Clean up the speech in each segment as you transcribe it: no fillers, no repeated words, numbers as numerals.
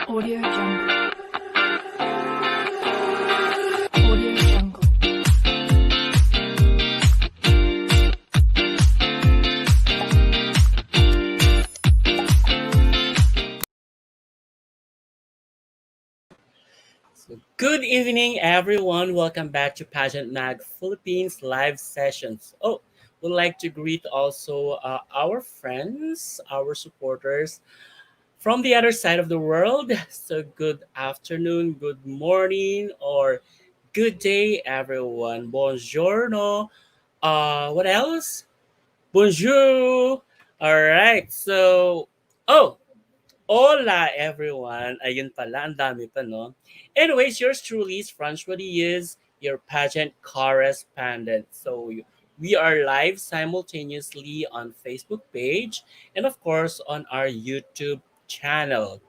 Audio Jungle. Audio Jungle. So, good evening, everyone. Welcome back to Pageant Mag Philippines live sessions. Oh, would like to greet also our friends, our supporters from the other side of the world. So, good afternoon, good morning, or good day, everyone. Buongiorno. What else? Bonjour. All right. So, oh, hola everyone. Ayun pala, ang dami pa, no? Anyways, yours truly is Francois is your pageant correspondent. So, we are live simultaneously on Facebook page and of course on our YouTube channel.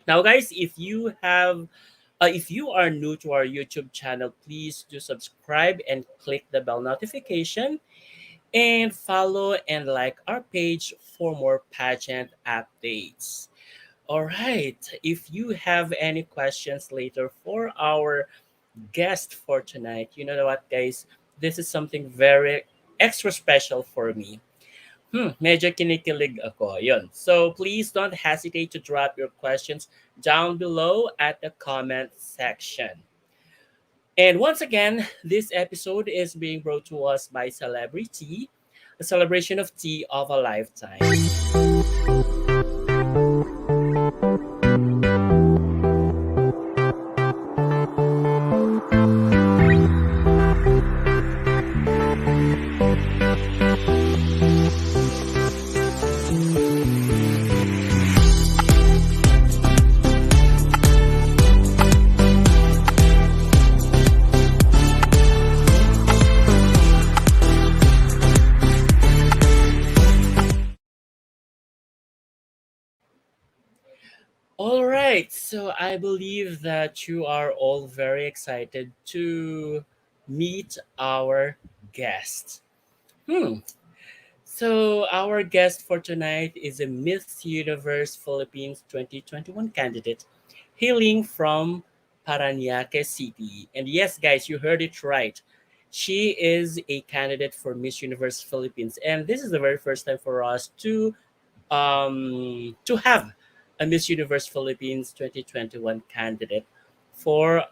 Now, guys, if you are new to our YouTube channel, please do subscribe and click the bell notification and follow and like our page for more pageant updates. All right. If you have any questions later for our guest for tonight, you know what, guys? This is something very extra special for me. Medyo kinikilig ako. Yun. So please don't hesitate to drop your questions down below at the comment section. And once again, this episode is being brought to us by Celebrity, a celebration of tea of a lifetime. All right, so I believe that you are all very excited to meet our guest. Hmm. So our guest for tonight is a Miss Universe Philippines 2021 candidate hailing from Parañaque City. And yes, guys, you heard it right. She is a candidate for Miss Universe Philippines, and this is the very first time for us to have a Miss Universe Philippines 2021 candidate for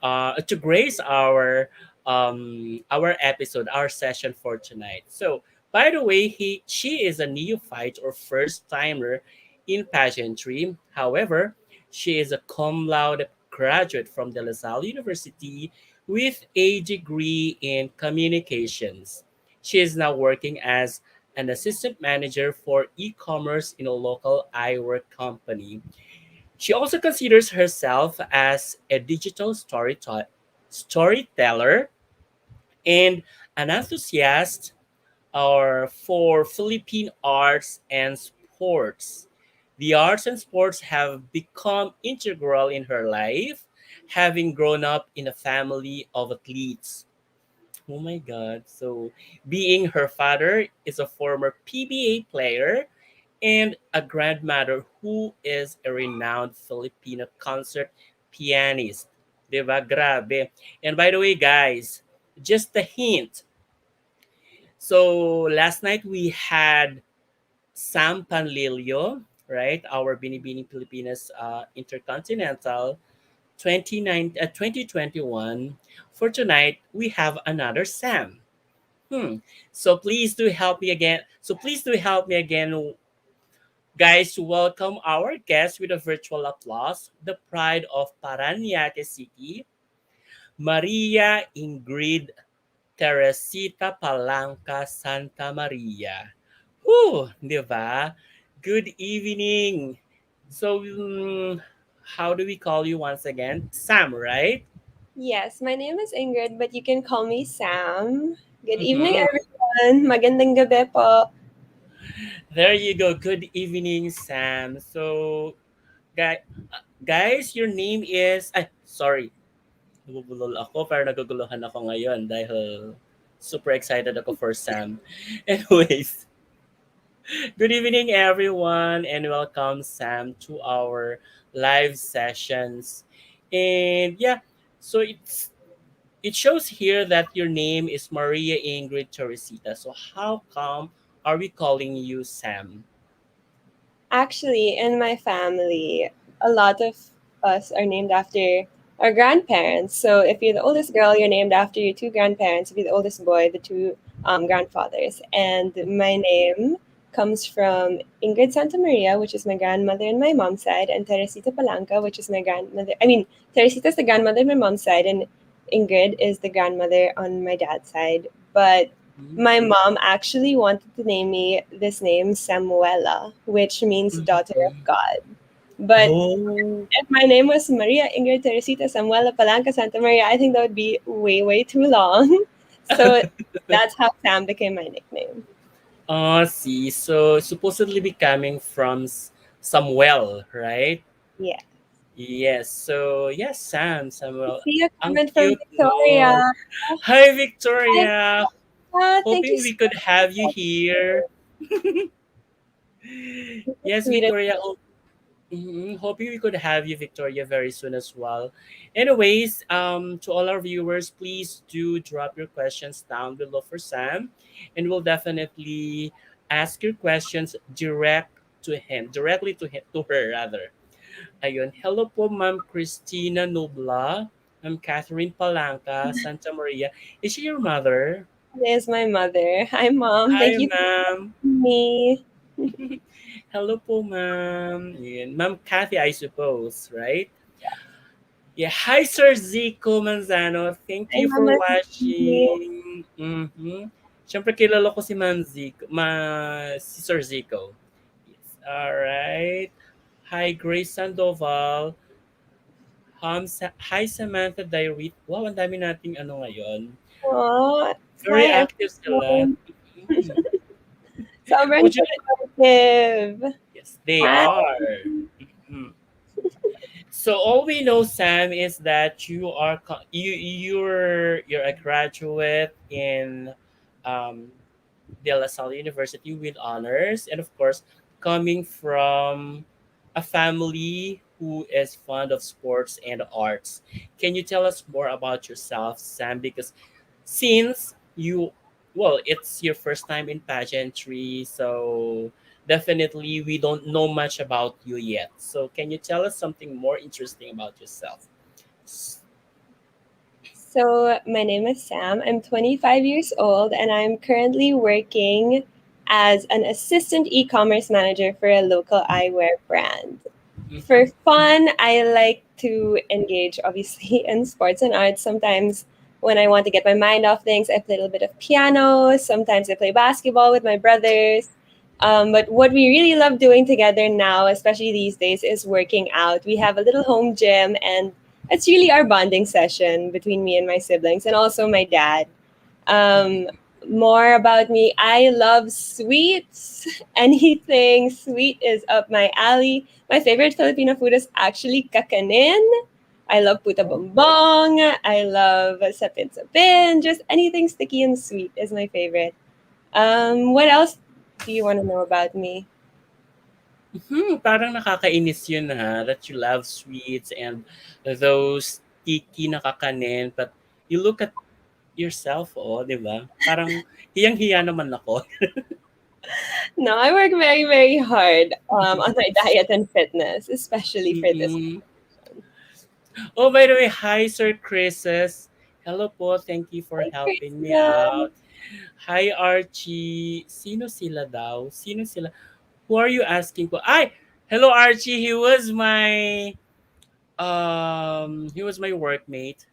to grace our episode, our session for tonight. So, by the way, she is a neophyte or first timer in pageantry. However, she is a cum laude graduate from De La Salle University with a degree in communications. She is now working as an assistant manager for e-commerce in a local eyewear company. She also considers herself as a digital storyteller and an enthusiast or for Philippine arts and sports. The arts and sports have become integral in her life, having grown up in a family of athletes. Oh my God. So, being her father is a former PBA player and a grandmother who is a renowned Filipino concert pianist. Diba? Grabe. And by the way, guys, just a hint. So, last night we had Sam Panlilio, right? Our Binibini Pilipinas Intercontinental 2021. For tonight, we have another Sam. So please do help me again. So please do help me again Guys, welcome our guest with a virtual applause, the pride of Paranaque City, Maria Ingrid Teresita Palanca Santa Maria. Whew, di ba? Good evening. So, how do we call you once again? Sam, right? Yes, my name is Ingrid, but you can call me Sam. Good evening, Mm-hmm. everyone. Magandang gabi po. There you go. Good evening, Sam. So, guys, your name is... Ay, sorry. Nabubulol ako, pero naguguluhan ako ngayon dahil super excited ako for Sam. Anyways, good evening, everyone, and welcome, Sam, to our live sessions. And yeah, so it shows here that your name is Maria Ingrid Teresita. So how come are we calling you Sam? Actually, in my family, a lot of us are named after our grandparents. So if you're the oldest girl, you're named after your two grandparents. If you're the oldest boy, the two grandfathers. And my name comes from Ingrid Santamaria, which is my grandmother on my mom's side, and Teresita Palanca, which is my grandmother. I mean, Teresita is the grandmother on my mom's side, and Ingrid is the grandmother on my dad's side. But my mom actually wanted to name me this name Samuela, which means daughter of Mhm. God. But Oh, if my name was Maria Ingrid Teresita Samuela Palanca Santa Maria, I think that would be way, way too long. So that's how Sam became my nickname. see. So supposedly be coming from Samuel, right? Yeah. Yes. So yes, Sam, I Samuel. see a Ang comment from cute mo. Victoria. Hi, Hi, Victoria. thank you Hoping so we could have you much. here. Yes, Sweet. Victoria. Hoping we could have you, Victoria, very soon as well. Anyways, to all our viewers, please do drop your questions down below for Sam, and we'll definitely ask your questions directly to her rather. Ayun, hello po, Ma'am Christina Nobla, Ma'am Catherine Palanca, Santa Maria. Is she your mother? There's my mother. Hi, mom. Thank Hi, you for ma'am. me. Hello po, ma'am. Yun. Ma'am Kathy, I suppose, right? Yeah. Hi, Sir Zico Manzano. Thank Hi, you for mama. watching. Siyempre, kilala ko si Ma'am Zico, si Sir Zico. Yes. Alright. Hi, Grace Sandoval. Hi, Samantha Diary. Wow, ang dami nating ano ngayon. Oh, Very hi, active sila. everyone. Mhm. Sobrang Would you like? supportive. Yes, they Hi. are. Mhm. So all we know, Sam, is that you're a graduate in um, De La Salle University with honors, and of course, coming from a family who is fond of sports and arts. Can you tell us more about yourself, Sam? Because since you, well, it's your first time in pageantry, so definitely we don't know much about you yet. So can you tell us something more interesting about yourself? So, my name is Sam. I'm 25 years old and I'm currently working as an assistant e commerce manager for a local eyewear brand. For Mhm. fun, I like to engage, obviously, in sports and arts. Sometimes, when I want to get my mind off things, I play a little bit of piano. Sometimes I play basketball with my brothers. But what we really love doing together now, especially these days, is working out. We have a little home gym, and it's really our bonding session between me and my siblings, and also my dad. Um, More about me, I love sweets. Anything sweet is up my alley. My favorite Filipino food is actually kakanin. I love puta bombong. I love sapin sapin. Just anything sticky and sweet is my favorite. What else do you want to know about me? Parang nakakainis yun ha, that you love sweets and those sticky na kakanin, but you look at yourself, oh, di ba? Parang hiyang-hiya naman ako. No, I work very, very hard on my diet and fitness, especially for this. Mm-mm. Oh, by the way, hi, Sir Chris's. Hello po, thank you for Hi, helping me Krishna. out. Hi, Archie. Sino sila daw? Sino sila? Who are you asking for? Hi, hello Archie. He was my workmate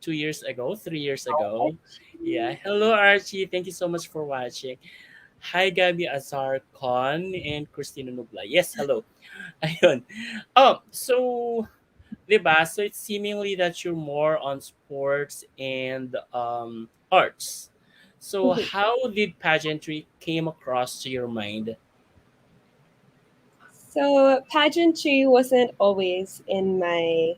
2 years ago, 3 years ago. Yeah. Hello Archie. Thank you so much for watching. Hi Gabby Azar Con and Christina Nubla. Yes, hello. Ayun. So 'di ba? So it's seemingly that you're more on sports and arts. So Mhm. how did pageantry came across to your mind? So pageantry wasn't always in my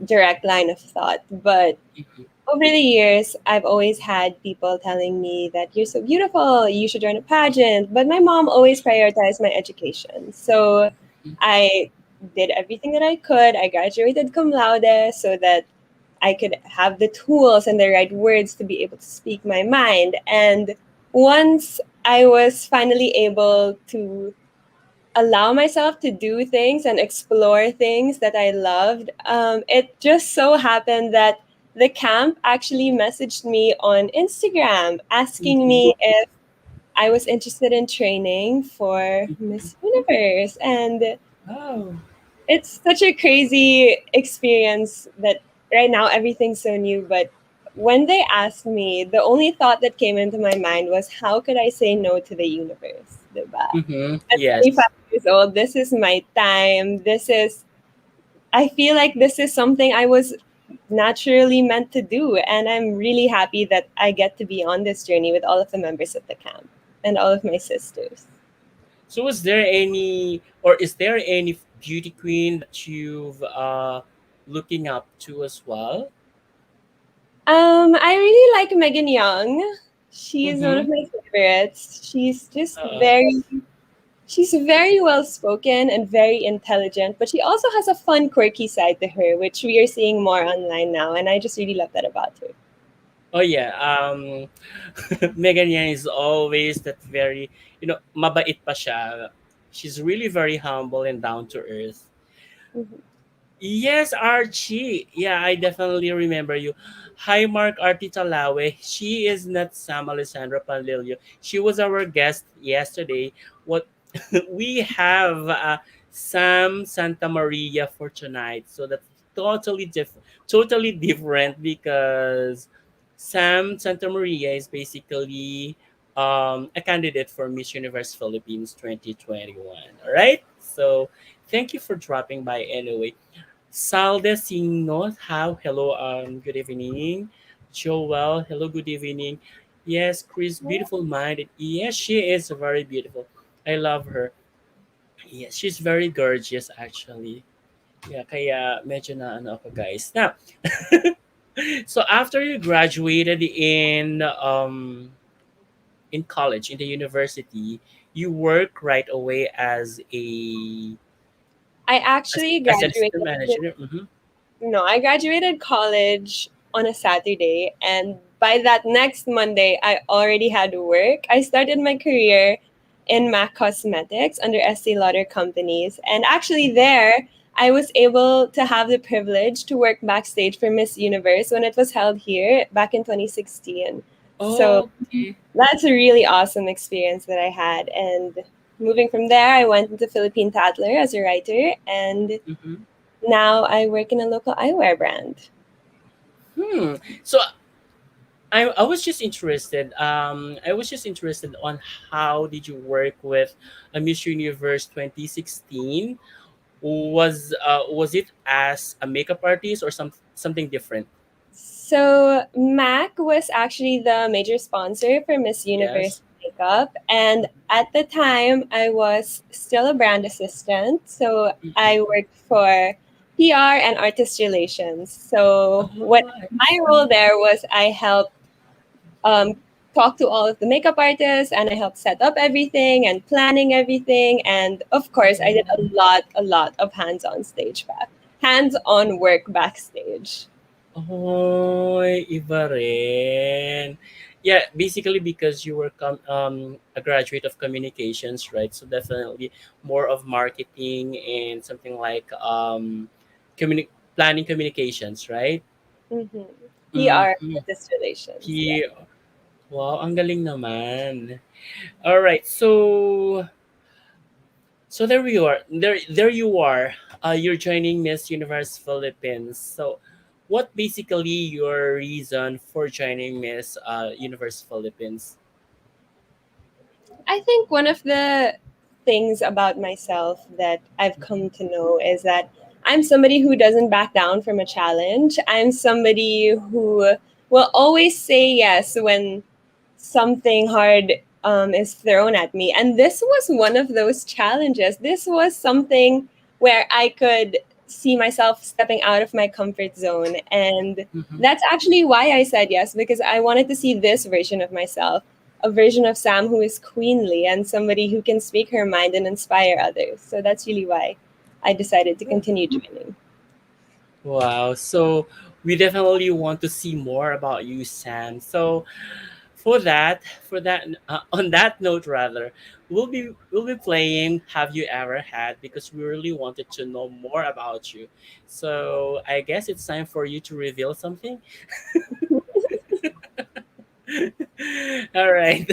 direct line of thought, but Mhm, over the years, I've always had people telling me that you're so beautiful, you should join a pageant. But my mom always prioritized my education. So I did everything that I could. I graduated cum laude so that I could have the tools and the right words to be able to speak my mind. And once I was finally able to allow myself to do things and explore things that I loved. It just so happened that the camp actually messaged me on Instagram asking mhm, me if I was interested in training for mhm. Miss Universe. And Oh. it's such a crazy experience that right now everything's so new. But when they asked me, the only thought that came into my mind was, how could I say no to the universe? Diba? At 25 Yes. years old, this is my time. I feel like this is something I was naturally meant to do. And I'm really happy that I get to be on this journey with all of the members of the camp and all of my sisters. So was there any or is there any beauty queen that you've looking up to as well? I really like Megan Young. She's one Mm-hmm. of my favorites. Uh, She's very well spoken and very intelligent, but she also has a fun, quirky side to her, which we are seeing more online now, and I just really love that about her. oh yeah. Megan Yan is always that very mabait pa siya. She's really very humble and down to earth. Mhm. Yes, Archie. Yeah, I definitely remember you. Hi, Mark Artitalawe. She is not Sam Alessandra Panlilio. She was our guest yesterday. What we have Sam Santa Maria for tonight. So that's totally different because Sam Santa Maria is basically a candidate for Miss Universe Philippines 2021. All right. So thank you for dropping by anyway. Salde Singno, how? Hello, good evening. Joel, hello, good evening. Yes, Chris, beautiful minded. Yes, she is very beautiful. I love her. Yes, she's very gorgeous actually. Yeah, kaya medyo na ano ako guys. Now, so after you graduated in college, in the university, you work right away I actually as an assistant graduated. manager. Mm-hmm. No, I graduated college on a Saturday, and by that next Monday, I already had work. I started my career in MAC Cosmetics under Estee Lauder Companies, and actually there, I was able to have the privilege to work backstage for Miss Universe when it was held here back in 2016. So Okay. that's a really awesome experience that I had, and moving from there, I went into Philippine Tatler as a writer, and Mm-hmm. now I work in a local eyewear brand. So I was just interested. I was just interested on how did you work with a Miss Universe 2016? Was it as a makeup artist or something different? So MAC was actually the major sponsor for Miss Yes. Universe makeup, and at the time I was still a brand assistant. So Mm-hmm. I worked for PR and artist relations. So what Oh, I my see. role there was, I helped um, talk to all of the makeup artists, and I helped set up everything and planning everything. And of course, I did a lot of hands-on work backstage. Oh, iba rin. Yeah, basically because you were a graduate of communications, right? So definitely more of marketing and something like planning communications, right? Mm-hmm. PR, Mm-hmm. artist relations, yeah. Wow, ang galing naman. All right. So So there you are. There you are. You're joining Miss Universe Philippines. So, what basically your reason for joining Miss Universe Philippines? I think one of the things about myself that I've come to know is that I'm somebody who doesn't back down from a challenge. I'm somebody who will always say yes when something hard is thrown at me. And this was one of those challenges. This was something where I could see myself stepping out of my comfort zone. And Mm-hmm. that's actually why I said yes, because I wanted to see this version of myself, a version of Sam who is queenly and somebody who can speak her mind and inspire others. So that's really why I decided to continue joining. Wow. So we definitely want to see more about you, Sam. So on that note, rather, we'll be playing Have You Ever Had, because we really wanted to know more about you. So I guess it's time for you to reveal something. All right.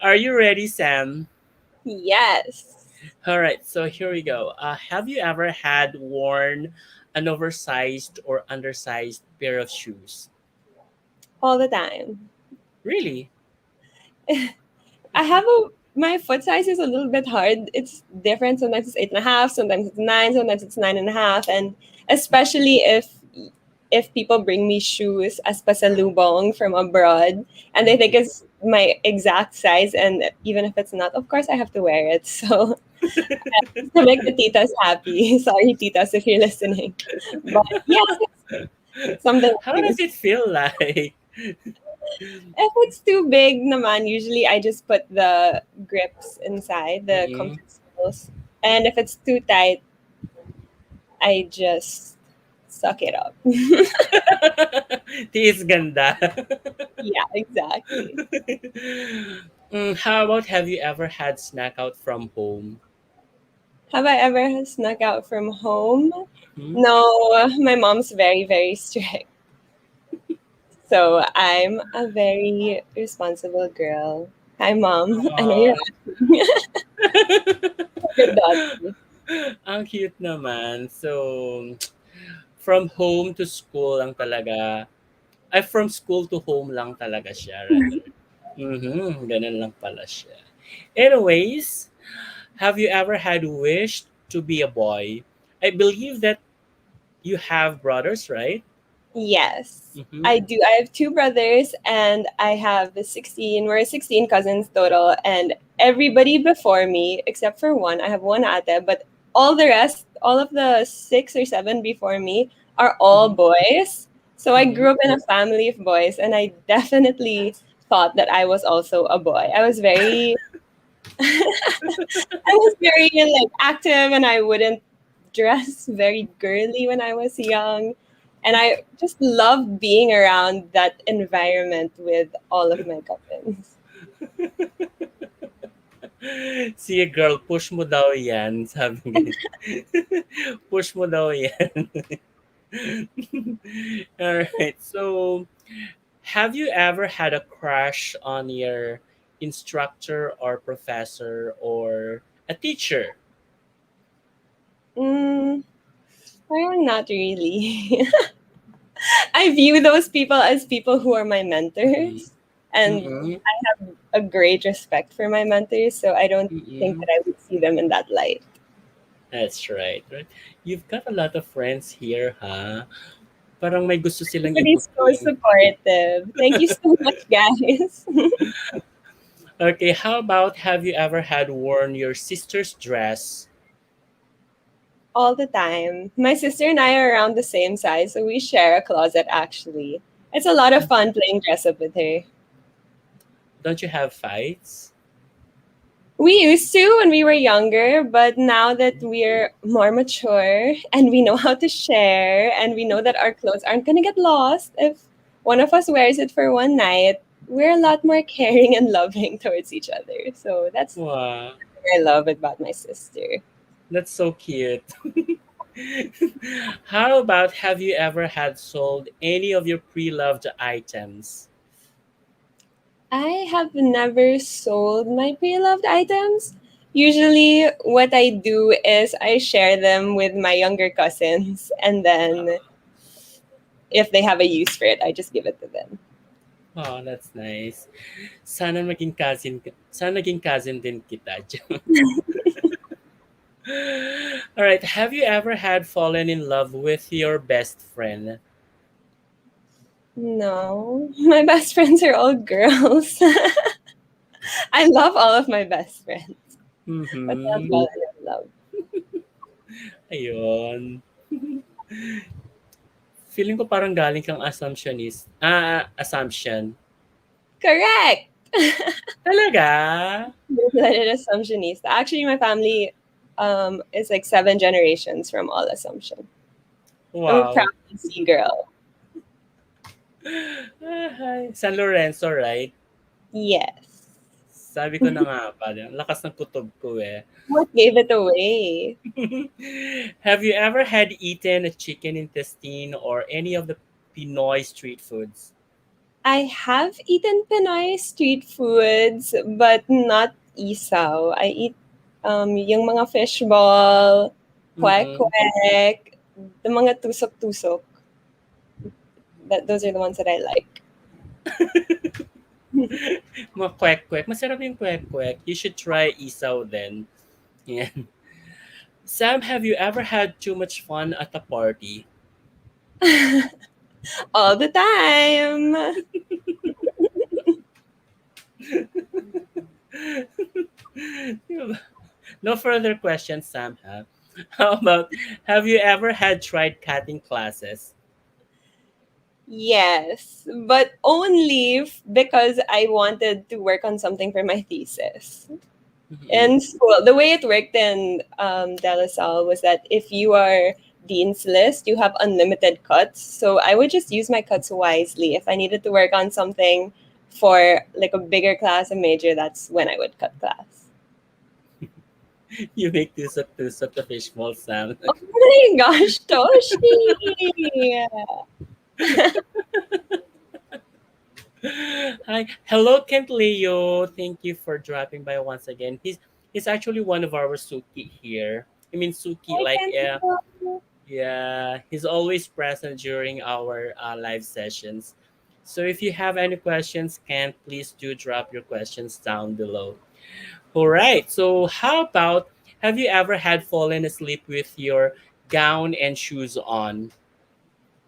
Are you ready, Sam? Yes, All right. So here we go. Have you ever had worn an oversized or undersized pair of shoes? all the time. Really? I have a my foot size is a little bit hard. It's different. Sometimes it's 8.5, sometimes it's 9, sometimes it's 9.5. And especially if people bring me shoes as pasalubong from abroad and they think it's my exact size, and even if it's not, of course I have to wear it. So to make the titas happy. Sorry, titas, if you're listening. But yes, it's something How I do. does it feel like? If it's too big naman, usually I just put the grips inside, the Mm-mm. comfort soles. And if it's too tight, I just suck it up. Tiis ganda. Yeah, exactly. How about, have you ever had snack out from home? Have I ever snuck out from home? Hmm? No, my mom's very, very strict. So I'm a very responsible girl. Hi, mom. I know you're Aw. watching. Good daughter. Ang cute naman. So, from home to school lang talaga. Ay, from school to home lang talaga siya, rather. Mm-hmm. Ganun lang pala siya. Anyways, have you ever had wished to be a boy? I believe that you have brothers, right? Yes, Mm-hmm. I do. I have two brothers, and I have 16. We're 16 cousins total, and everybody before me, except for one, I have one ate, but all the rest, all of the 6 or 7 before me, are all Mm-hmm. boys. So I Mm-hmm. grew up in a family of boys, and I definitely thought that I was also a boy. I was very I was very like active, and I wouldn't dress very girly when I was young. And I just loved being around that environment with all of my cousins. Sige girl, push mo daw yan. Sabi ganyan. Push mo daw yan. Alright, so have you ever had a crush on your instructor or professor or a teacher? Mm, well, not really. I view those people as people who are my Mm-mm. mentors, and Mm-mm. I have a great respect for my mentors, so I don't think Mm-mm. that I would see them in that light. That's right, right? You've got a lot of friends here, ha? Parang may gusto silang Everybody's so i-booking. supportive. Thank you so much, guys. Okay, how about, have you ever had worn your sister's dress? All the time. My sister and I are around the same size, so we share a closet actually. It's a lot of fun playing dress up with her. Don't you have fights? We used to when we were younger, but now that we're more mature and we know how to share and we know that our clothes aren't going to get lost if one of us wears it for one night, we're a lot more caring and loving towards each other. So that's Wow, what I love about my sister. that's so cute. How about, have you ever had sold any of your pre-loved items? I have never sold my pre-loved items. Usually, what I do is I share them with my younger cousins, and then if they have a use for it, I just give it to them. Oh, that's nice. Sana naging cousin din kita. All right. Have you ever had fallen in love with your best friend? No, my best friends are all girls. I love all of my best friends, but not Mm-hmm. fallen in love. Ayun. Feeling ko parang galing kang assumptionist. Assumption. Correct. Talaga? Blooded Assumptionista. Actually, my family is like 7 generations from all Assumption. I'm a proud Wow. PC girl. Hi. San Lorenzo, right? Yes. Sabi ko na nga pa. Ang lakas ng kutob ko eh. What gave it away? Have you ever had eaten a chicken intestine or any of the Pinoy street foods? I have eaten Pinoy street foods, but not isaw. I eat yung mga fishball, Mm-mm. kwek-kwek, the mga tusok-tusok. Those are the ones that I like. Mga kwek-kwek. Masarap yung kwek-kwek. You should try isaw then. Yeah. Sam, have you ever had too much fun at a party? All the time. No further questions, Sam. Huh? How about, have you ever had tried cutting classes? Yes, but only because I wanted to work on something for my thesis. Mhm. In school, the way it worked in De La Salle was that if you are Dean's List, you have unlimited cuts. So I would just use my cuts wisely. If I needed to work on something for like a bigger class, a major, that's when I would cut class. You make tusok-tusok the fishbowl, Sam. Oh my gosh, Toshi! Hi. Hello, Kent Leo. Thank you for dropping by once again. He's actually one of our Suki here. I mean Suki, I like can't go. yeah, he's always present during our live sessions. So if you have any questions, Kent, please do drop your questions down below. All right. So how about, have you ever had fallen asleep with your gown and shoes on?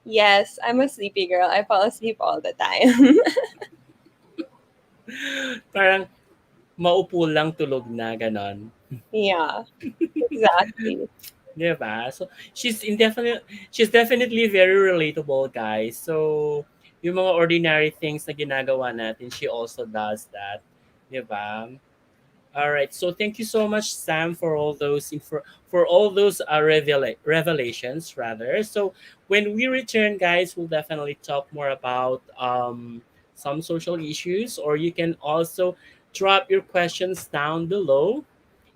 Yes, I'm a sleepy girl. I fall asleep all the time. Parang maupo lang tulog na ganon. Yeah, exactly. Diba? So she's definitely very relatable, guys. So yung mga ordinary things na ginagawa natin, she also does that. Diba? All right. So thank you so much, Sam, for all those for all those revelations, rather. So when we return, guys, we'll definitely talk more about some social issues, or you can also drop your questions down below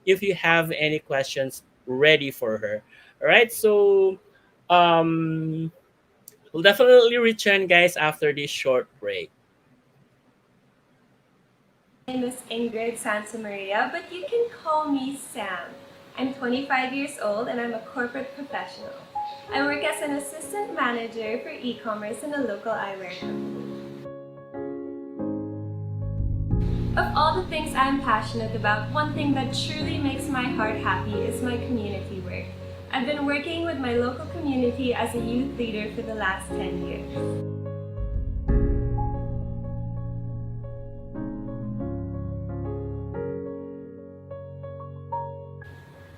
if you have any questions ready for her. All right. So um, we'll definitely return, guys, after this short break. My name is Ingrid Santamaria, but you can call me Sam. I'm 25 years old and I'm a corporate professional. I work as an assistant manager for e-commerce in a local eyewear company. Of all the things I'm passionate about, one thing that truly makes my heart happy is my community work. I've been working with my local community as a youth leader for the last 10 years.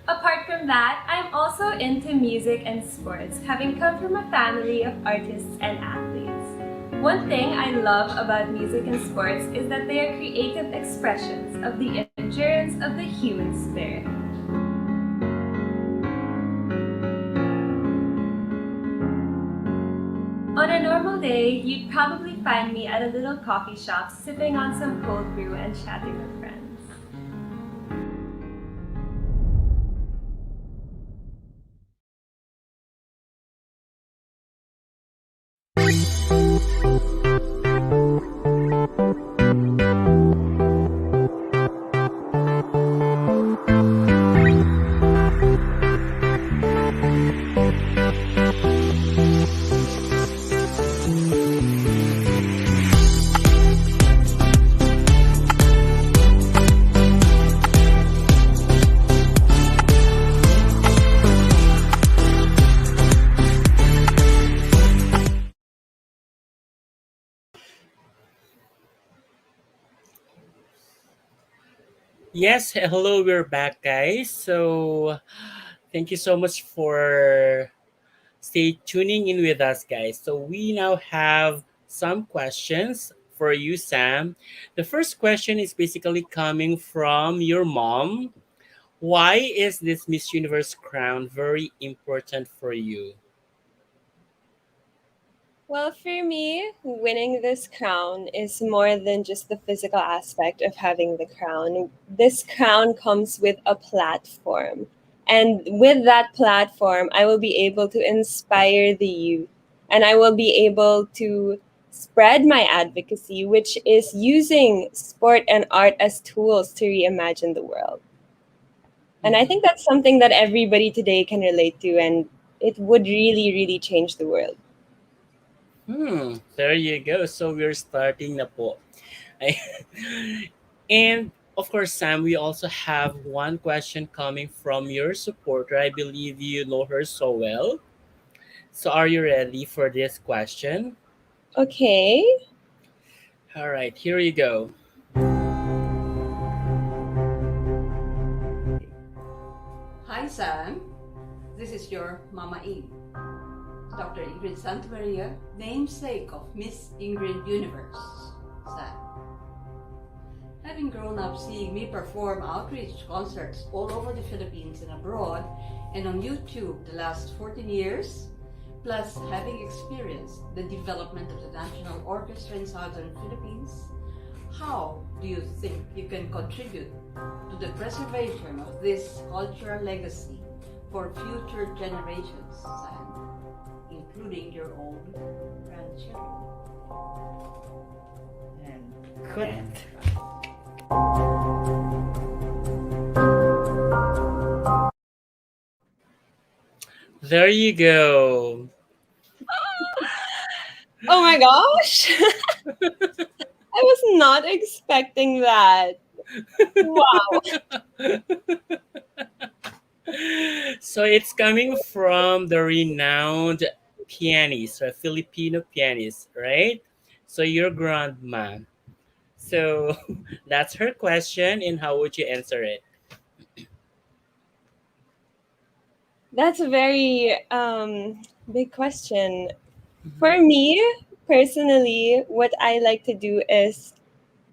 Apart from that, I'm also into music and sports, having come from a family of artists and athletes. One thing I love about music and sports is that they are creative expressions of the endurance of the human spirit. On a normal day, you'd probably find me at a little coffee shop sipping on some cold brew and chatting with friends. Yes, hello, we're back, guys. So, thank you so much for stay tuning in with us, guys. So, we now have some questions for you, Sam. The first question is basically coming from your mom. Why is this Miss Universe crown very important for you? Well, for me, winning this crown is more than just the physical aspect of having the crown. This crown comes with a platform. And with that platform, I will be able to inspire the youth. And I will be able to spread my advocacy, which is using sport and art as tools to reimagine the world. And I Mhm. think that's something that everybody today can relate to, and it would really, really change the world. There you go. So, we're starting na po. And of course, Sam, we also have one question coming from your supporter. I believe you know her so well. So, are you ready for this question? Okay. All right, here you go. Hi Sam, this is your Mama Ing, Dr. Ingrid Santamaria, namesake of Miss Ingrid Universe. Sam, having grown up seeing me perform outreach concerts all over the Philippines and abroad, and on YouTube the last 14 years, plus having experienced the development of the National Orchestra in Southern Philippines, how do you think you can contribute to the preservation of this cultural legacy for future generations, Sam, including your own grandchildren? And couldn't. There you go. Oh my gosh. I was not expecting that. Wow. So, it's coming from the renowned pianist, a Filipino pianist, right? So, your grandma. So, that's her question, and how would you answer it? That's a very big question. For me, personally, what I like to do is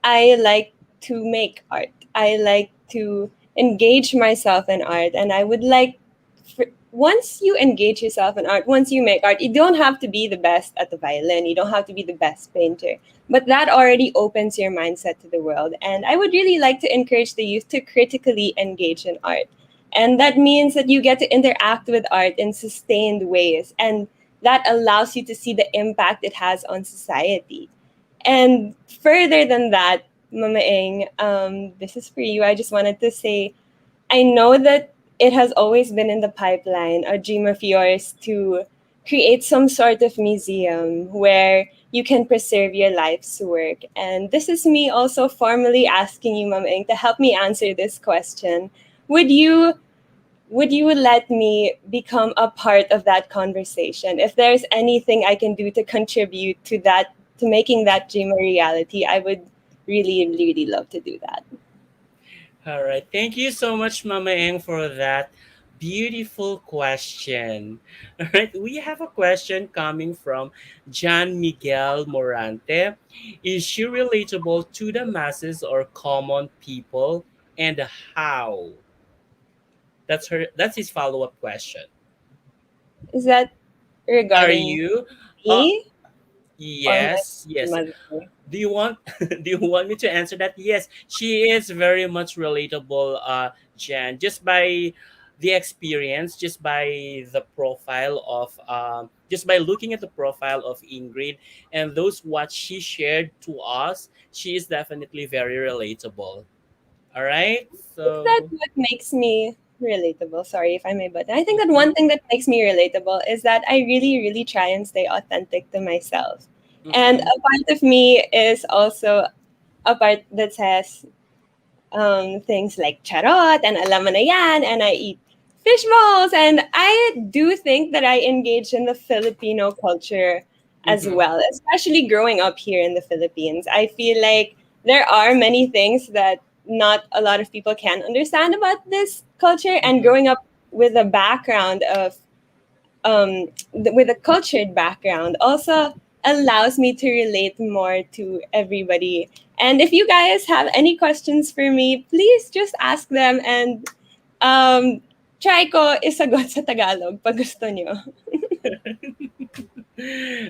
I like to make art. I like to engage myself in art, and I would like once you engage yourself in art, once you make art, you don't have to be the best at the violin. You don't have to be the best painter, but that already opens your mindset to the world. And I would really like to encourage the youth to critically engage in art, and that means that you get to interact with art in sustained ways, and that allows you to see the impact it has on society. And further than that, Mama Ing, this is for you. I just wanted to say, I know that it has always been in the pipeline, a dream of yours to create some sort of museum where you can preserve your life's work. And this is me also formally asking you, Mama Ing, to help me answer this question. Would you would you let me become a part of that conversation? If there's anything I can do to contribute to that, to making that dream a reality, I would really, really love to do that. All right. Thank you so much, Mama Eng, for that beautiful question. All right. We have a question coming from John Miguel Morante. Is she relatable to the masses or common people, and how? That's his follow-up question. Is that Are regarding you? Uh me or my yes, yes. mother? Do you want do you want me to answer that? Yes, she is very much relatable, Jan, just by the experience, just by the profile of just by looking at the profile of Ingrid and those what she shared to us, she is definitely very relatable. All right? Is that So, what makes me relatable? Sorry if I may, but I think that mhm, one thing that makes me relatable is that I really, really try and stay authentic to myself. And mhm, a part of me is also a part that says things like charot and alam mo na yan, and I eat fish balls. And I do think that I engage in the Filipino culture as mhm, well, especially growing up here in the Philippines. I feel like there are many things that not a lot of people can understand about this culture. And Mhm. growing up with a background of with a cultured background also allows me to relate more to everybody. And if you guys have any questions for me, please just ask them, and um, try ko isagot sa Tagalog pag gusto nyo.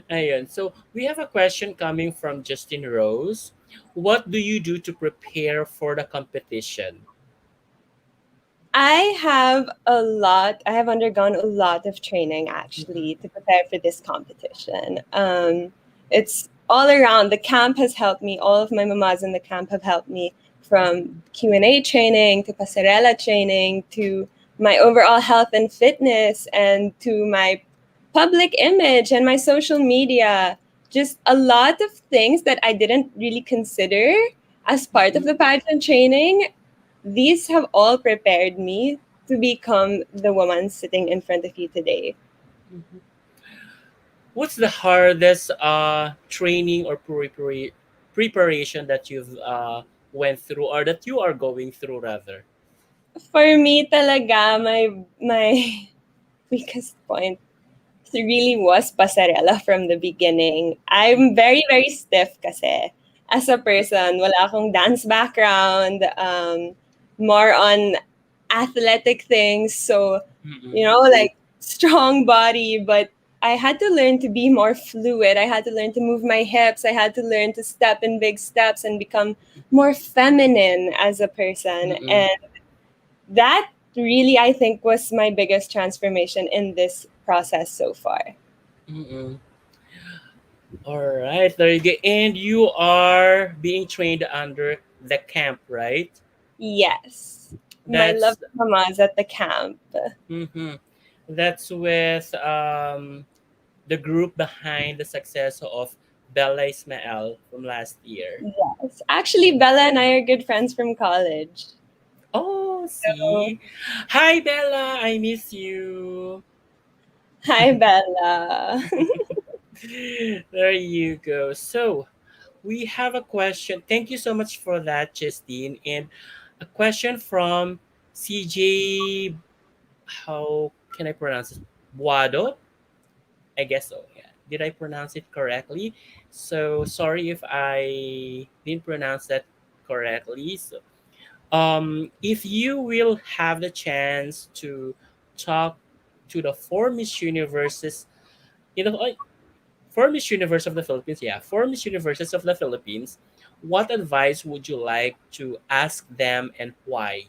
Ayun. So we have a question coming from Justin Rose. What do you do to prepare for the competition? I have undergone a lot of training actually to prepare for this competition. It's all around. The camp has helped me. All of my mamas in the camp have helped me, from Q&A training to passerella training to my overall health and fitness, and to my public image and my social media. Just a lot of things that I didn't really consider as part of the pageant training. These have all prepared me to become the woman sitting in front of you today. Mhm. What's the hardest training or preparation that you've went through or that you are going through rather? For me talaga, my weakest point really was pasarela from the beginning. I'm very, very stiff kasi. As a person, wala akong dance background, more on athletic things. So, Mm-mm. like strong body, but I had to learn to be more fluid. I had to learn to move my hips. I had to learn to step in big steps and become more feminine as a person. Mm-mm. And that really, I think, was my biggest transformation in this process so far. Mm-mm. All right, there you go. And you are being trained under the camp, right? Yes. My That's lovely mamas at the camp. mm-hmm. That's with the group behind the success of Bella Ismael from last year. Yes. Actually, Bella and I are good friends from college. Oh, So, see. Hi, Bella. I miss you. hi, Bella. There you go. So, we have a question. Thank you so much for that, Justine. And a question from CJ. How can I pronounce it? Buado? I guess so. Yeah. Did I pronounce it correctly? So, sorry if I didn't pronounce that correctly. So, if you will have the chance to talk to the four Miss Universes, you know, four Miss Universe of the Philippines, yeah, four Miss Universes of the Philippines, what advice would you like to ask them and why?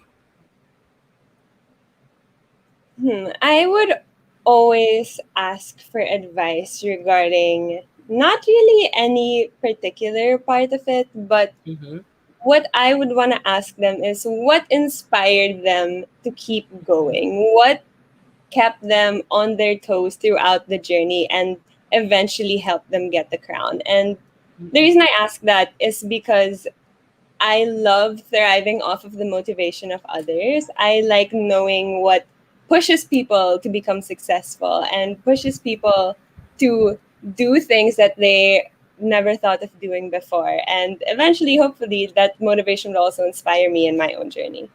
I would always ask for advice regarding not really any particular part of it, but Mm-hmm. what I would want to ask them is what inspired them to keep going? What kept them on their toes throughout the journey and eventually helped them get the crown? And the Mm-hmm. reason I ask that is because I love thriving off of the motivation of others. I like knowing what pushes people to become successful and pushes people to do things that they never thought of doing before. And eventually, hopefully, that motivation will also inspire me in my own journey.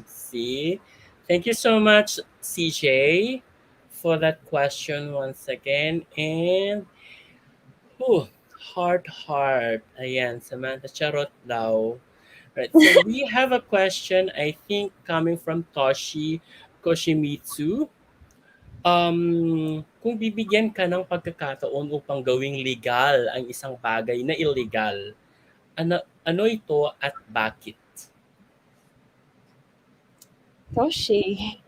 See, thank you so much, CJ, for that question once again. And whew, heart. Ayan, Samantha Charot daw. Right. So we have a question, I think, coming from Toshi Koshimitsu. Kung bibigyan ka ng pagkakataon upang gawing legal ang isang bagay na illegal, ano ito at bakit? Toshi.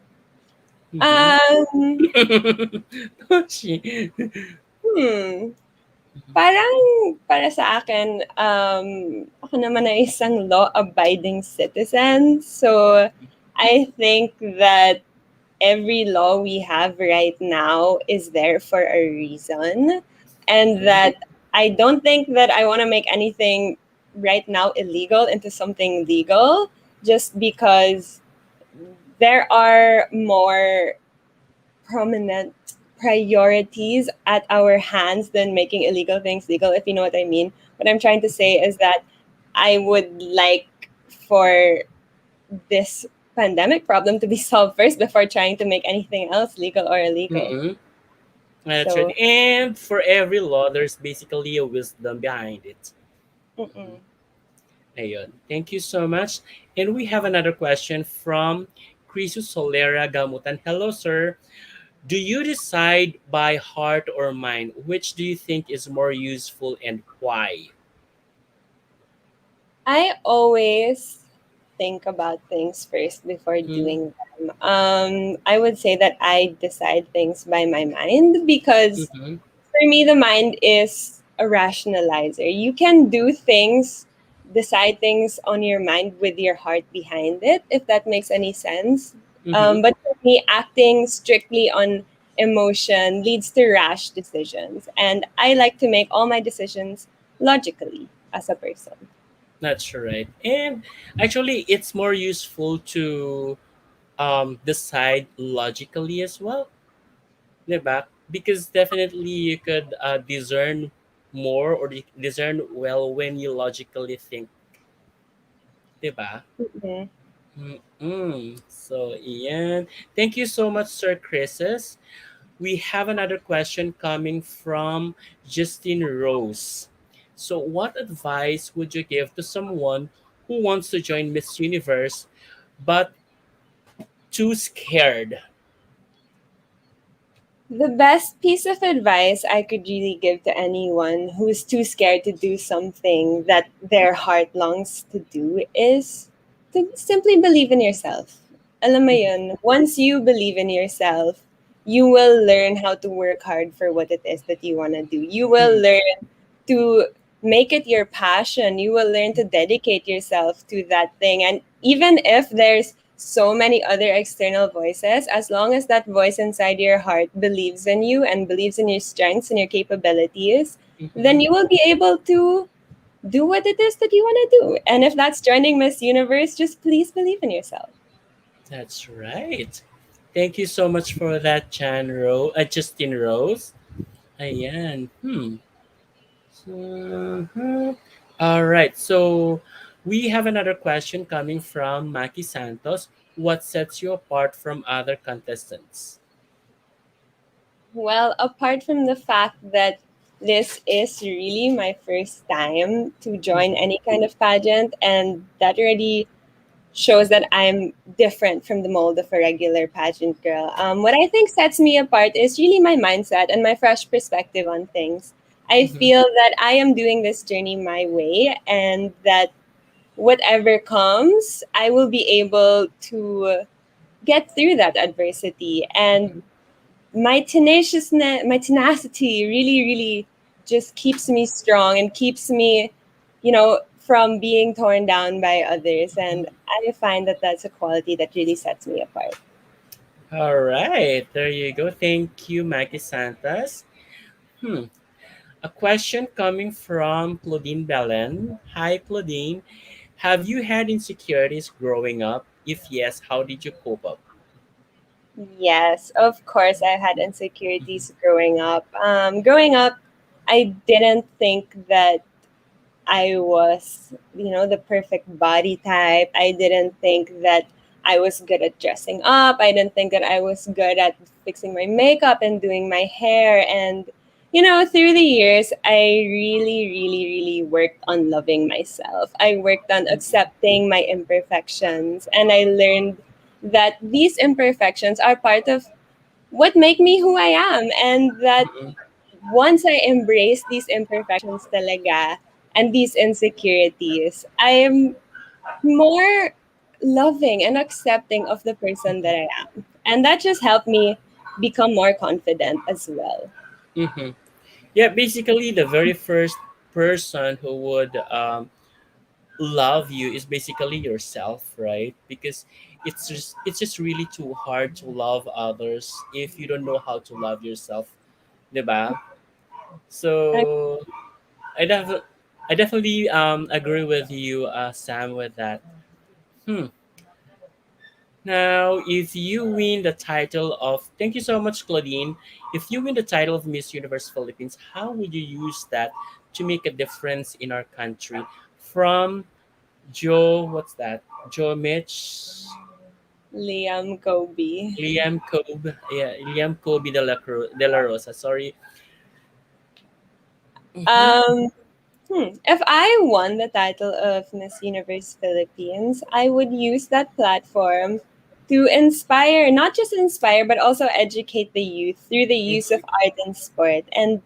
Mhm. Um, Toshi. hmm. Parang para sa akin, ako naman ay isang law-abiding citizen. So, I think that every law we have right now is there for a reason. And Mhm. that I don't think that I want to make anything right now illegal into something legal just because there are more prominent priorities at our hands than making illegal things legal, if you know what I mean. What I'm trying to say is that I would like for this pandemic problem to be solved first before trying to make anything else legal or illegal. Mm-hmm. That's right. So, And for every law, there's basically a wisdom behind it. Mhm. mm-mm. Ayun. Thank you so much. And we have another question from Crisu Solera Gamutan. Hello, sir. Do you decide by heart or mind? Which do you think is more useful and why? I always think about things first before Mm-hmm. doing them. I would say that I decide things by my mind because Mm-hmm. for me, the mind is a rationalizer. You can do things, decide things on your mind with your heart behind it, if that makes any sense. Mm-hmm. But for me, acting strictly on emotion leads to rash decisions. And I like to make all my decisions logically as a person. That's right. And actually, it's more useful to decide logically as well, diba? Because definitely you could discern more or discern well when you logically think, diba? Mhm. Mm-mm. So, Ian, thank you so much, Sir Chris's. We have another question coming from Justine Rose. So, what advice would you give to someone who wants to join Miss Universe but too scared? The best piece of advice I could really give to anyone who's too scared to do something that their heart longs to do is to simply believe in yourself. Alam mo Mhm, yun, once you believe in yourself, you will learn how to work hard for what it is that you want to do. You will mhm, learn to make it your passion. You will learn to dedicate yourself to that thing. And even if there's so many other external voices, as long as that voice inside your heart believes in you and believes in your strengths and your capabilities, then mhm. you will be able to do what it is that you want to do. And if that's joining Miss Universe, just please believe in yourself. That's right. Thank you so much for that, Justin Rose. Ayan. Mhm. All right. So we have another question coming from Maki Santos. What sets you apart from other contestants? Well, apart from the fact that this is really my first time to join Mhm, any kind of pageant, and that already shows that I'm different from the mold of a regular pageant girl. What I think sets me apart is really my mindset and my fresh perspective on things. I mhm, feel that I am doing this journey my way, and that whatever comes, I will be able to get through that adversity. And mhm, my tenacity really, really just keeps me strong and keeps me, from being torn down by others. mhm. And I find that that's a quality that really sets me apart. All right. There you go. Thank you, Maki Santos. Hmm. A question coming from Claudine Belen. Hi, Claudine. Have you had insecurities growing up? If yes, how did you cope up? Yes, of course, I had Mhm, insecurities growing up. Growing up, I didn't think that I was, the perfect body type. I didn't think that I was good at dressing up. I didn't think that I was good at fixing my makeup and doing my hair. And, through the years, I really, really, really worked on loving myself. I worked on accepting my imperfections. And I learned that these imperfections are part of what make me who I am. And that mhm, once I embrace these imperfections talaga and these insecurities, I am more loving and accepting of the person that I am. And that just helped me become more confident as well. mhm. Yeah, basically, the very first person who would love you is basically yourself, right? Because it's just really too hard to love others if you don't know how to love yourself, diba? And So I def- I definitely agree with you, Sam, with that. Hmm. Now, if you win the title of, thank you so much, Claudine. If you win the title of Miss Universe Philippines, how would you use that to make a difference in our country from Joe. What's that? Joe Mitch, Liam Kobe. Liam Kobe. Yeah, Liam Kobe de la Rosa. Sorry. Mhm. Um, If I won the title of Miss Universe Philippines, I would use that platform to inspire, not just inspire, but also educate the youth through the use of art and sport. And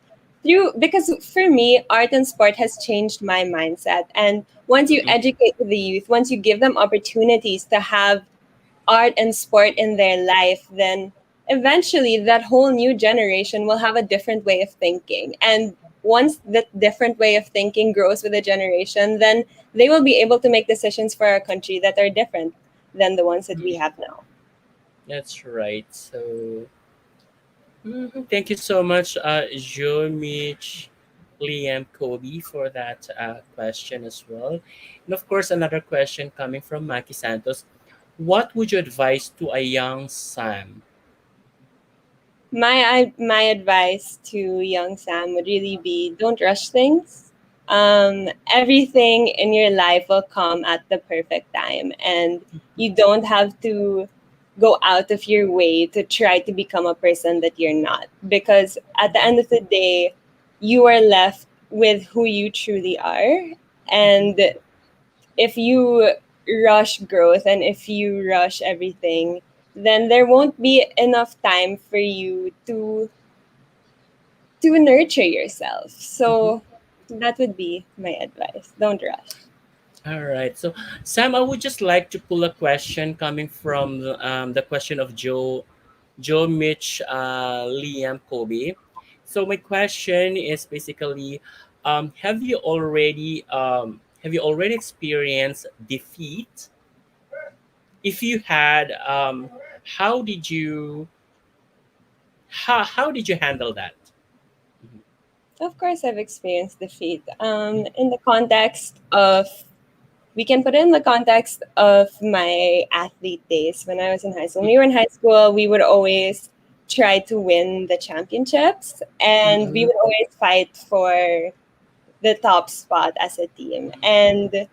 because for me, art and sport has changed my mindset. And once you Mhm. educate the youth, once you give them opportunities to have art and sport in their life, then eventually that whole new generation will have a different way of thinking. And once that different way of thinking grows with a generation, then they will be able to make decisions for our country that are different than the ones that we have now. That's right. So, thank you so much, Joe Mitch, Liam Kobe, for that question as well. And of course, another question coming from Maki Santos. What would you advise to a young Sam? My advice to young Sam would really be don't rush things. Everything in your life will come at the perfect time, and you don't have to go out of your way to try to become a person that you're not. Because at the end of the day, you are left with who you truly are. And if you rush growth and if you rush everything, then there won't be enough time for you to nurture yourself. Mhm. So that would be my advice. Don't rush. All right. So, Sam, I would just like to pull a question coming from the question of Joe Mitch, Liam Kobe. So, my question is basically, have you already experienced defeat? If you had, how did you how did you handle that? Mhm. Of course, I've experienced defeat. In the context of, we can put it in the context of my athlete days when I was in high school. When we were in high school, we would always try to win the championships, and we Mhm. would always fight for the top spot as a team. And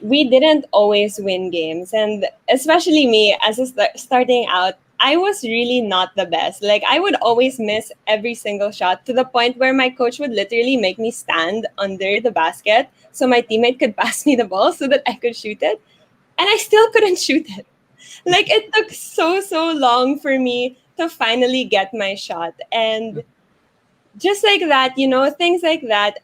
we didn't always win games, and especially me as starting out, I was really not the best. Like, I would always miss every single shot to the point where my coach would literally make me stand under the basket so my teammate could pass me the ball so that I could shoot it, and I still couldn't shoot it. Like, it took so long for me to finally get my shot. And just like that, things like that,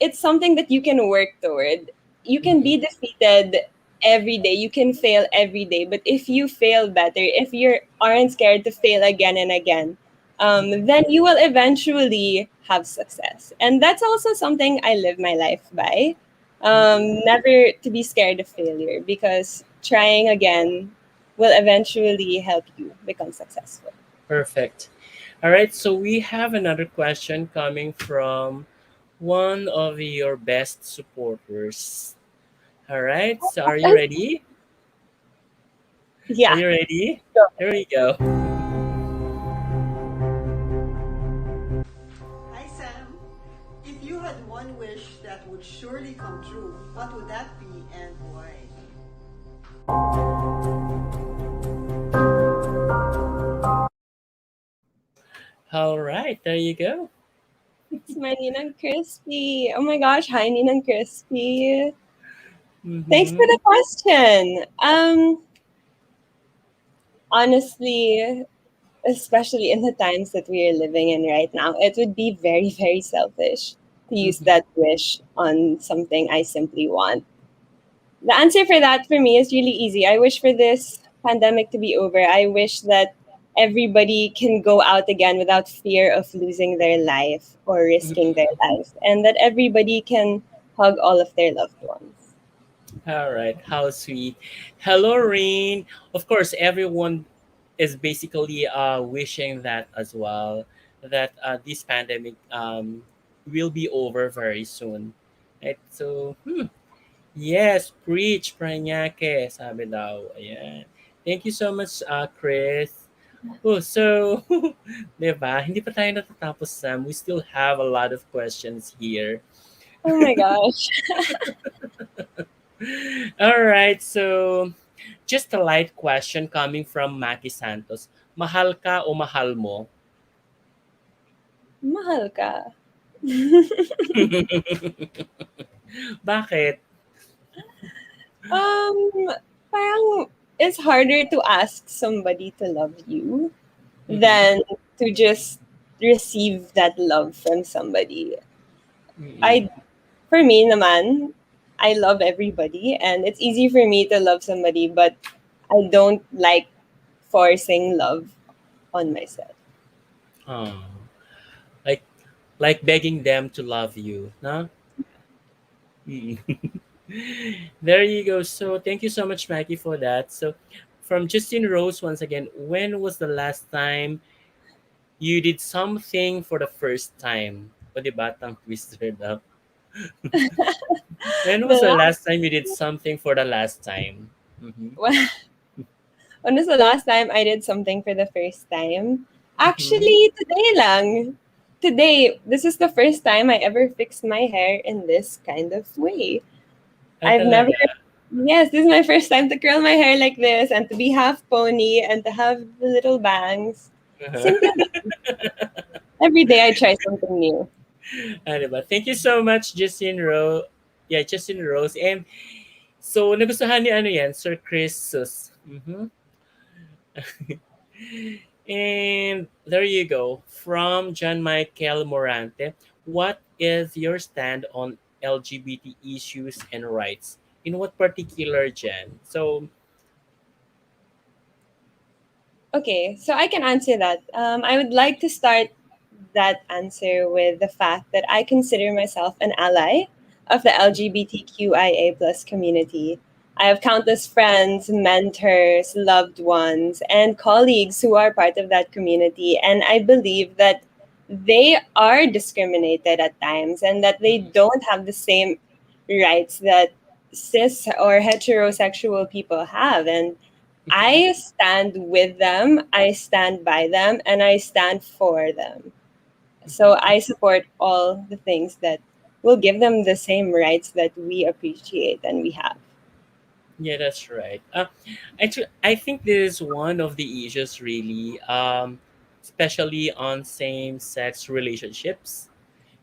it's something that you can work toward. You can Mhm. be defeated every day. You can fail every day. But if you fail better, if you aren't scared to fail again and again, then you will eventually have success. And that's also something I live my life by. Never to be scared of failure, because trying again will eventually help you become successful. Perfect. All right. So we have another question coming from one of your best supporters. All right. So are you ready? Are Yeah. you ready? So Here we go. Hi Sam. If you had one wish that would surely come true, what would that be and why? All right. There you go. it's my Ninang Crispy. Oh my gosh, hi Ninang Crispy. Thanks for Mm-hmm. the question. Honestly, especially in the times that we are living in right now, it would be very selfish to use Mm-hmm. that wish on something I simply want. The answer for that for me is really easy. I wish for this pandemic to be over. I wish that everybody can go out again without fear of losing their life or risking their life, and that everybody can hug all of their loved ones. All right. How sweet. Hello, Rain. Of course, everyone is basically wishing that as well, that this pandemic will be over very soon. Right? So, yes, preach, Pranyake, sabi daw. Ayan. Thank you so much, Chris. Oh, so, di ba? Hindi pa tayo natatapos, Sam. We still have a lot of questions here. Oh my gosh. All right, so just a light question coming from Maki Santos. Mahal ka o mahal mo? Mahal ka. Bakit? um, Parang it's harder to ask somebody to love you Mhm. than to just receive that love from somebody. Mm-mm. I For me naman, I love everybody and it's easy for me to love somebody, but I don't like forcing love on myself. Oh, like like begging them to love you, no? Mm. There you go. So thank you so much, Maggie, for that. So from Justin Rose once again, when was the last time you did something for the first time? O di ba, tongue twister daw. When The was the last last time you did something for the last time? Mm-hmm. When was the last time I did something for the first time? Mm-hmm. Actually, today lang. Today, this is the first time I ever fixed my hair in this kind of way. Ay, I've never, talaga. yes, this is my first time to curl my hair like this and to be half pony and to have the little bangs. Simple. Every day I try something new. Ano ba? Thank you so much, Justin Rose. Yeah, Justin Rose. And so, nagustuhan ni ano yan, Sir Chris Sus. Mhm. And there you go. From John Michael Morante, what is your stand on LGBT issues and rights? In what particular, Jen? So, Okay, so I can answer that. I would like to start that answer with the fact that I consider myself an ally of the LGBTQIA plus community. I have countless friends, mentors, loved ones, and colleagues who are part of that community, and I believe that they are discriminated at times and that they don't have the same rights that cis or heterosexual people have. And mhm, I stand with them, I stand by them, and I stand for them. So mhm. I support all the things that will give them the same rights that we appreciate and we have. Yeah, that's right. Actually, I think this is one of the issues, really, especially on same-sex relationships,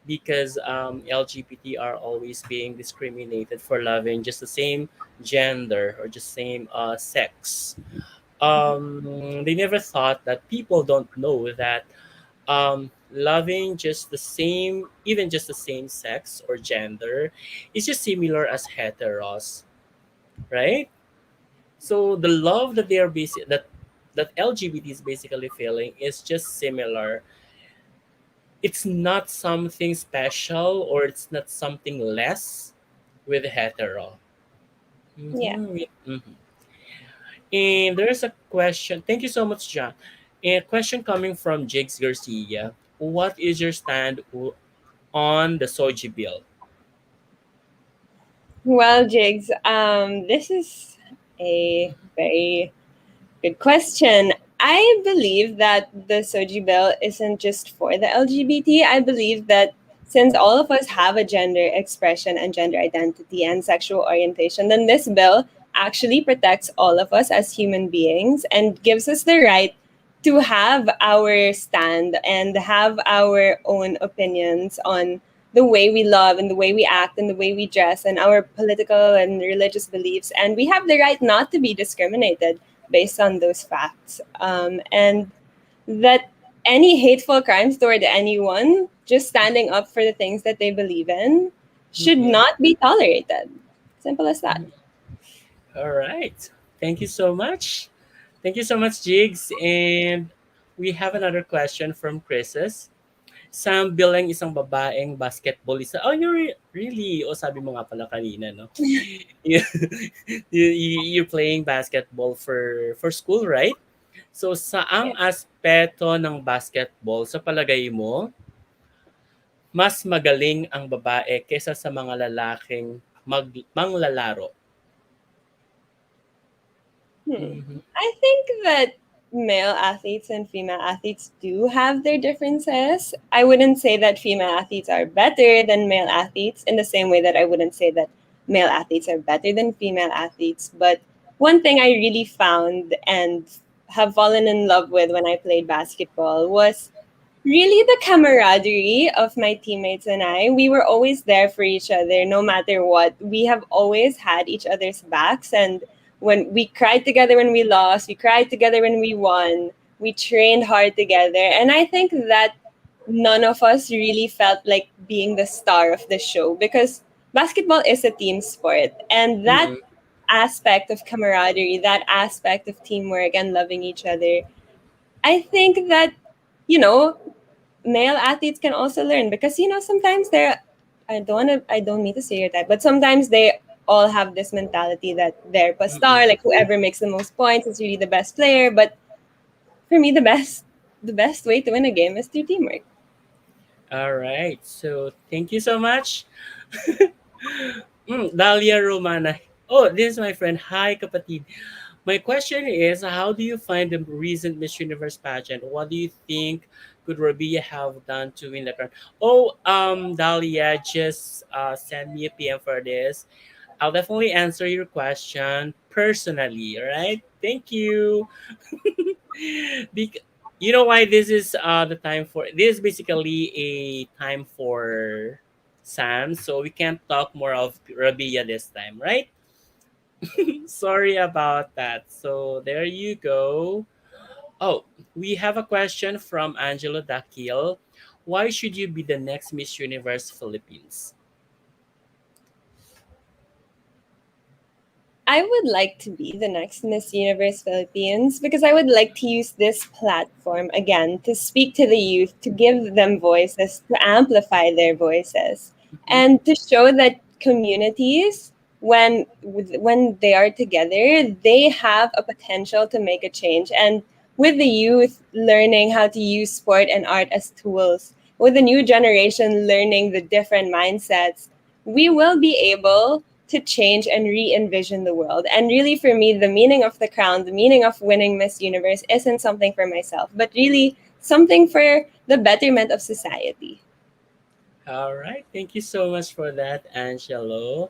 because LGBT are always being discriminated for loving just the same gender or just same sex. They never thought that people don't know that loving just the same, even just the same sex or gender, is just similar as heteros, right? So the love that they are that LGBT is basically feeling is just similar. It's not something special or it's not something less with hetero. Yeah. Mm-hmm. And there's a question. Thank you so much, John. A question coming from Jigs Garcia. What is your stand on the Soji bill? Well, Jigs, this is a very good question. I believe that the Soji bill isn't just for the LGBT. I believe that since all of us have a gender expression and gender identity and sexual orientation, then this bill actually protects all of us as human beings and gives us the right to have our stand and have our own opinions on the way we love and the way we act and the way we dress and our political and religious beliefs. And we have the right not to be discriminated based on those facts. And that any hateful crimes toward anyone just standing up for the things that they believe in should Mm-hmm. not be tolerated. Simple as that. All right. Thank you so much. Thank you so much, Jigs. And we have another question from Chris's. Sam bilang isang babaeng basketballista. Oh, really? O sabi mo nga pala kanina, no? You, you're playing basketball for school, right? So, saang aspeto ng basketball sa palagay mo, mas magaling ang babae kaysa sa mga lalaking manglalaro? Hmm. Mhm. I think that male athletes and female athletes do have their differences. I wouldn't say that female athletes are better than male athletes in the same way that I wouldn't say that male athletes are better than female athletes. But one thing I really found and have fallen in love with when I played basketball was really the camaraderie of my teammates and I. We were always there for each other no matter what. We have always had each other's backs, and when we cried together when we lost, we cried together when we won. We trained hard together, and I think that none of us really felt like being the star of the show because basketball is a team sport, and that Mm-mm. aspect of camaraderie, that aspect of teamwork and loving each other, I think that you know male athletes can also learn because sometimes they're I don't mean to stereotype, but sometimes they all have this mentality that they're a Mm-mm. star, like whoever makes the most points is really the best player. But for me, the best way to win a game is through teamwork. All right. So thank you so much. Dalia Romana. Oh, this is my friend. Hi, kapatid. My question is, how do you find the recent Miss Universe pageant? What do you think could Rabia have done to win the crown? Oh, Dalia, just send me a PM for this. I'll definitely answer your question personally. All right. Thank you. Bec- you know why this is the time for this is basically a time for Sam, so we can't talk more of Rabia this time, right? Sorry about that. So there you go. Oh, we have a question from Angelo Dakil. Why should you be the next Miss Universe Philippines? I would like to be the next Miss Universe Philippines because I would like to use this platform again to speak to the youth, to give them voices, to amplify their voices, Mhm. and to show that communities, when they are together, they have a potential to make a change. And with the youth learning how to use sport and art as tools, with the new generation learning the different mindsets, we will be able to change and re envision the world. And really, for me, the meaning of the crown, the meaning of winning Miss Universe isn't something for myself, but really something for the betterment of society. All right. Thank you so much for that, Angelo.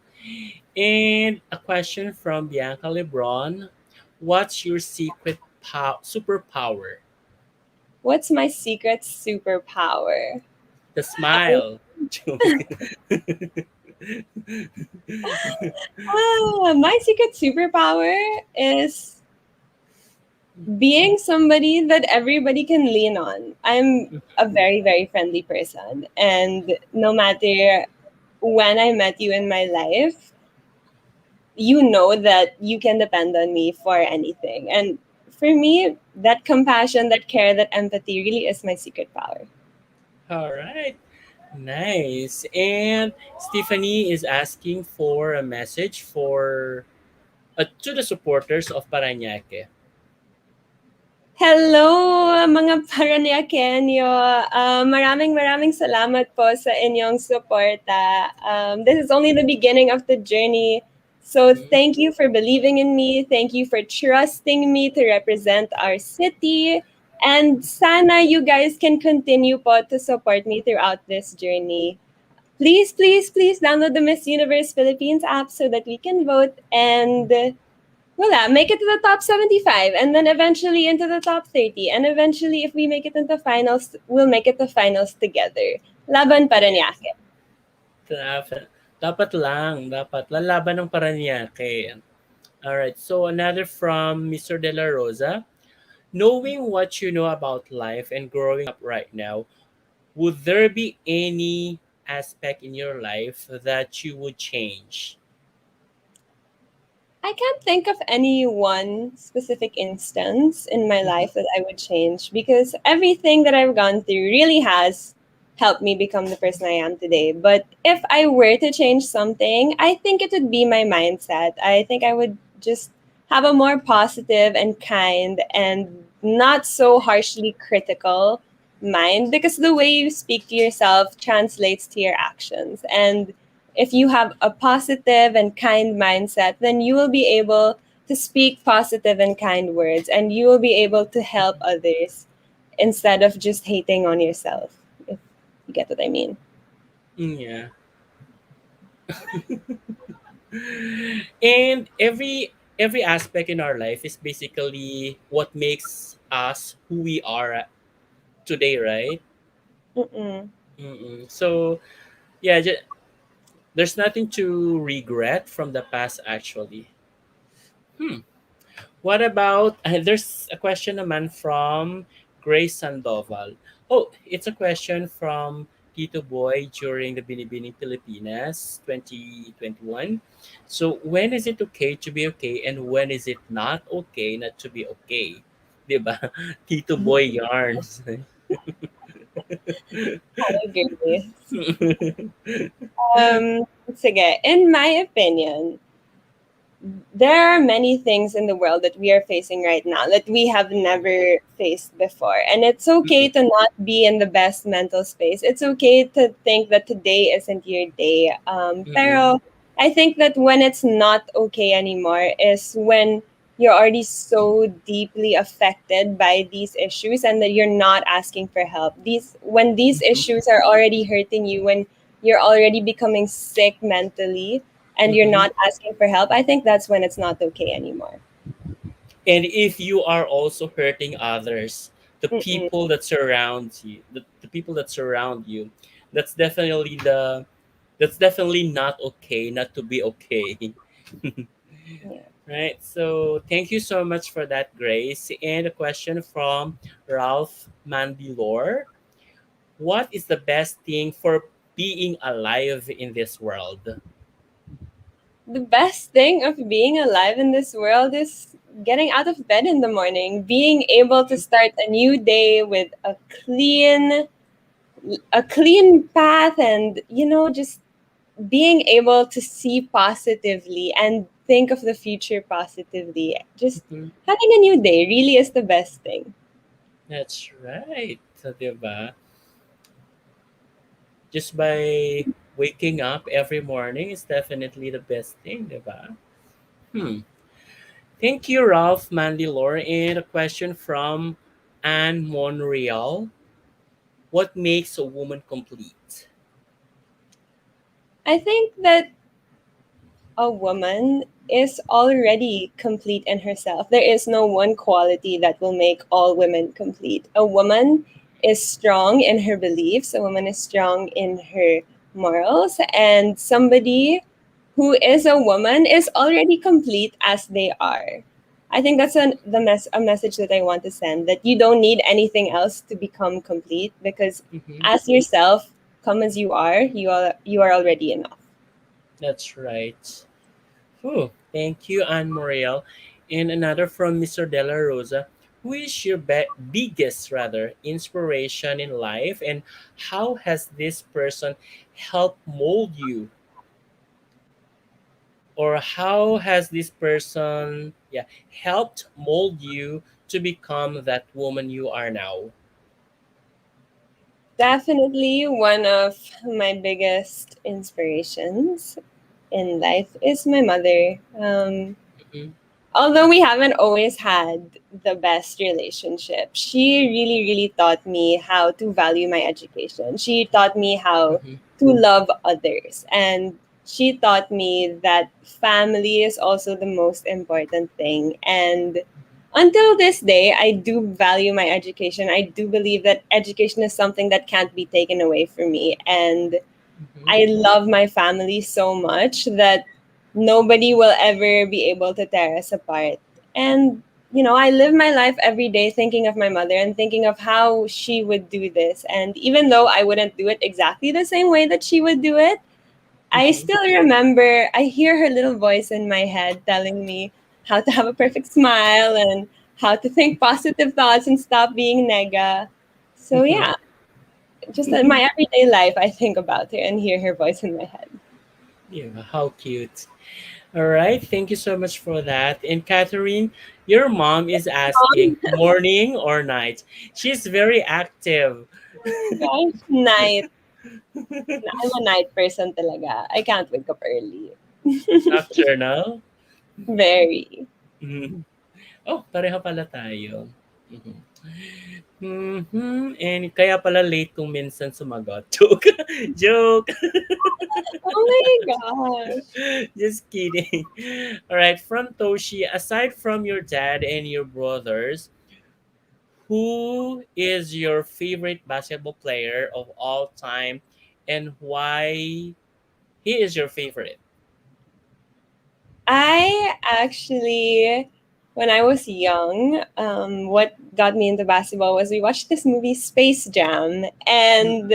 And a question from Bianca Lebron. What's your secret superpower? What's my secret superpower? The smile. My secret superpower is being somebody that everybody can lean on. I'm a very, very friendly person. And no matter when I met you in my life, you know that you can depend on me for anything. And for me, that compassion, that care, that empathy really is my secret power. All right. Nice. And Stephanie is asking for a message for to the supporters of Parañaque. Hello, mga Paranakenyo. Maraming maraming salamat po sa inyong suporta. This is only the beginning of the journey. So Mhm. thank you for believing in me. Thank you for trusting me to represent our city. And sana you guys can continue po to support me throughout this journey. Please, please, please download the Miss Universe Philippines app so that we can vote and wala, make it to the top 75 and then eventually into the top 30. And eventually, if we make it into finals, we'll make it to finals together. Laban Paranaque. Dapat, dapat lang, dapat lalaban ng Parañaque. All right. So another from Mr. De La Rosa. Knowing what you know about life and growing up right now, would there be any aspect in your life that you would change? I can't think of any one specific instance in my Mhm. life that I would change because everything that I've gone through really has helped me become the person I am today. But if I were to change something, I think it would be my mindset. I think I would just have a more positive and kind and not so harshly critical mind because the way you speak to yourself translates to your actions. And if you have a positive and kind mindset, then you will be able to speak positive and kind words, and you will be able to help others instead of just hating on yourself, if you get what I mean. Yeah. And every aspect in our life is basically what makes us who we are today, right? Mm-mm. So yeah, there's nothing to regret from the past actually. Hmm. What about there's a question naman from Grace Sandoval. Oh, it's a question from Tito Boy during the Binibining Pilipinas 2021. So, when is it okay to be okay and when is it not okay not to be okay? 'Di ba? Tito Boy yarns. I agree. Sige, in my opinion, there are many things in the world that we are facing right now that we have never faced before. And it's okay Mhm, to not be in the best mental space. It's okay to think that today isn't your day. mhm, Pero I think that when it's not okay anymore is when you're already so deeply affected by these issues and that you're not asking for help. When these mhm, issues are already hurting you, when you're already becoming sick mentally, and you're mhm. not asking for help, I think that's when it's not okay anymore. And if you are also hurting others, Mm-mm. the people that surround you, that's definitely that's definitely not okay not to be okay. Yeah. Right, so thank you so much for that, Grace. And a question from Ralph Mandilor: what is the best thing for being alive in this world? The best thing of being alive in this world is getting out of bed in the morning, being able to start a new day with a clean path, and just being able to see positively and think of the future positively. Just Mhm. having a new day really is the best thing. That's right, diba? Just by waking up every morning is definitely the best thing, diba? Hmm. Thank you, Ralph Mandilor. And a question from Anne Monreal: what makes a woman complete? I think that a woman is already complete in herself. There is no one quality that will make all women complete. A woman is strong in her beliefs, a woman is strong in her morals, and somebody who is a woman is already complete as they are. I think that's a message that I want to send, that you don't need anything else to become complete, because Hmm. as yourself, come as you are already enough. That's right. Oh, thank you, Anne Moriel. And another from Mr. De La Rosa: who is your biggest, rather, inspiration in life, and how has this person helped mold you? Or how has this person, yeah, helped mold you to become that woman you are now? Definitely one of my biggest inspirations in life is my mother. Mm-hmm, Although we haven't always had the best relationship, she really, really taught me how to value my education. She taught me how mm-hmm, to love others. And she taught me that family is also the most important thing. And until this day, I do value my education. I do believe that education is something that can't be taken away from me. And mm-hmm, I love my family so much that nobody will ever be able to tear us apart. And, I live my life every day thinking of my mother and thinking of how she would do this. And even though I wouldn't do it exactly the same way that she would do it, I mm-hmm, still remember, I hear her little voice in my head telling me how to have a perfect smile and how to think positive thoughts and stop being nega. So, mm-hmm. yeah, just in my everyday life, I think about her and hear her voice in my head. Yeah, how cute. All right, thank you so much for that. And Catherine, your mom is asking morning or night. She's very active. Gosh, night. I'm a night person talaga. I can't wake up early. Nocturnal. Very. Mhm. Oh, pareho pala tayo. Mhm. And kaya pala late kung minsan sumagot. Joke. Joke. Oh my gosh. Just kidding. All right, from Toshi, aside from your dad and your brothers, who is your favorite basketball player of all time and why he is your favorite? I actually, when I was young, what got me into basketball was we watched this movie Space Jam, and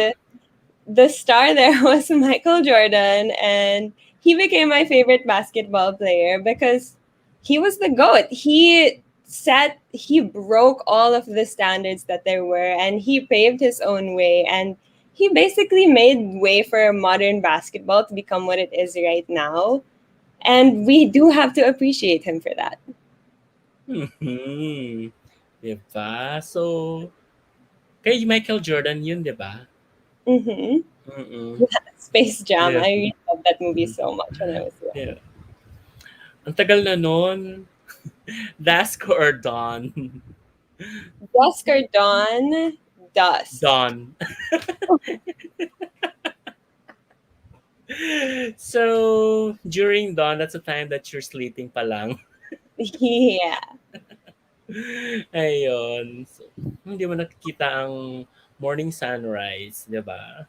the star there was Michael Jordan, and he became my favorite basketball player because he was the GOAT. He broke all of the standards that there were, and he paved his own way, and he basically made way for modern basketball to become what it is right now. And we do have to appreciate him for that. Mhm. Diba? So, kay Michael Jordan yun, diba? Mm-hmm. Mm-mm. Space Jam. Yeah. I really loved that movie so much when I was young. Yeah. Ang tagal na nun. Dusk or Dawn? Dusk or Dawn? Dusk. Dawn. So, during dawn, that's the time that you're sleeping pa lang. Yeah. Ayun. So, hindi mo nakikita ang morning sunrise, di ba?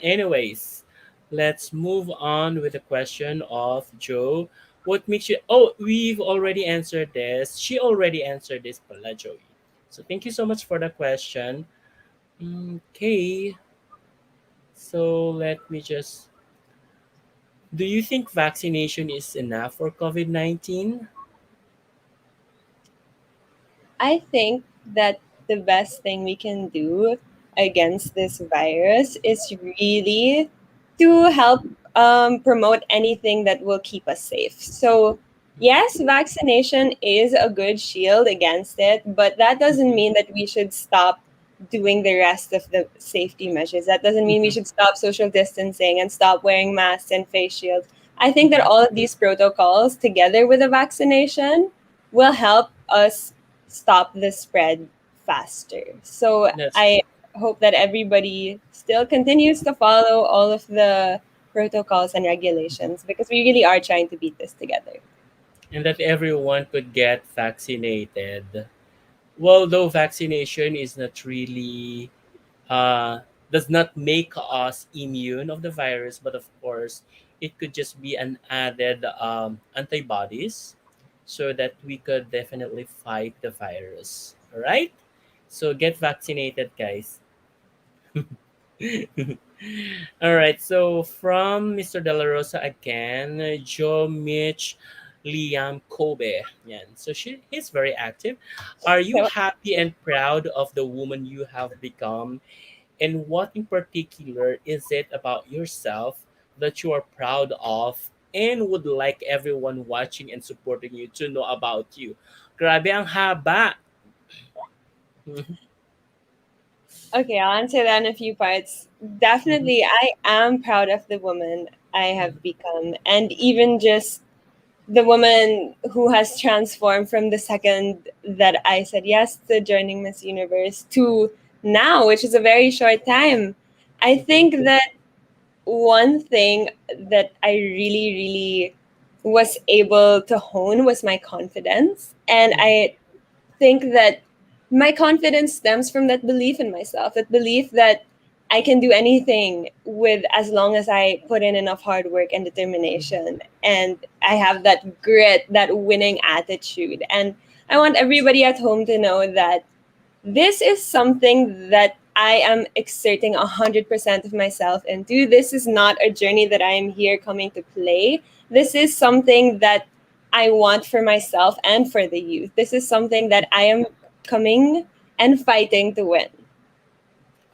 Anyways, let's move on with the question of Joe. What makes you... Oh, we've already answered this. She already answered this pala, Joey. So, thank you so much for the question. Okay. So, let me just... Do you think vaccination is enough for COVID-19? I think that the best thing we can do against this virus is really to help promote anything that will keep us safe. So, yes, vaccination is a good shield against it, but that doesn't mean that we should stop doing the rest of the safety measures. That doesn't mean we Mhm. should stop social distancing and stop wearing masks and face shields. I think that Mhm. all of these protocols, together with the vaccination, will help us stop the spread faster. So That's I true. hope that everybody still continues to follow all of the protocols and regulations because we really are trying to beat this together. And that everyone could get vaccinated. Well, though vaccination is not really does not make us immune of the virus, but of course, it could just be an added antibodies so that we could definitely fight the virus. All right? So get vaccinated, guys. All right. So from Mr. De La Rosa again, Joe Mitch Liam Kobe. Yeah. So he's very active. Are you So happy and proud of the woman you have become? And what in particular is it about yourself that you are proud of and would like everyone watching and supporting you to know about you? Grabe ang haba. okay, I'll answer that in a few parts. Definitely, I am proud of the woman I have become, and even just the woman who has transformed from the second that I said yes to joining Miss Universe to now, which is a very short time. I think that one thing that I really, really was able to hone was my confidence. And I think that my confidence stems from that belief in myself, that belief that I can do anything with as long as I put in enough hard work and determination. And I have that grit, that winning attitude. And I want everybody at home to know that this is something that I am exerting 100% of myself into. This is not a journey that I am here coming to play. This is something that I want for myself and for the youth. This is something that I am coming and fighting to win.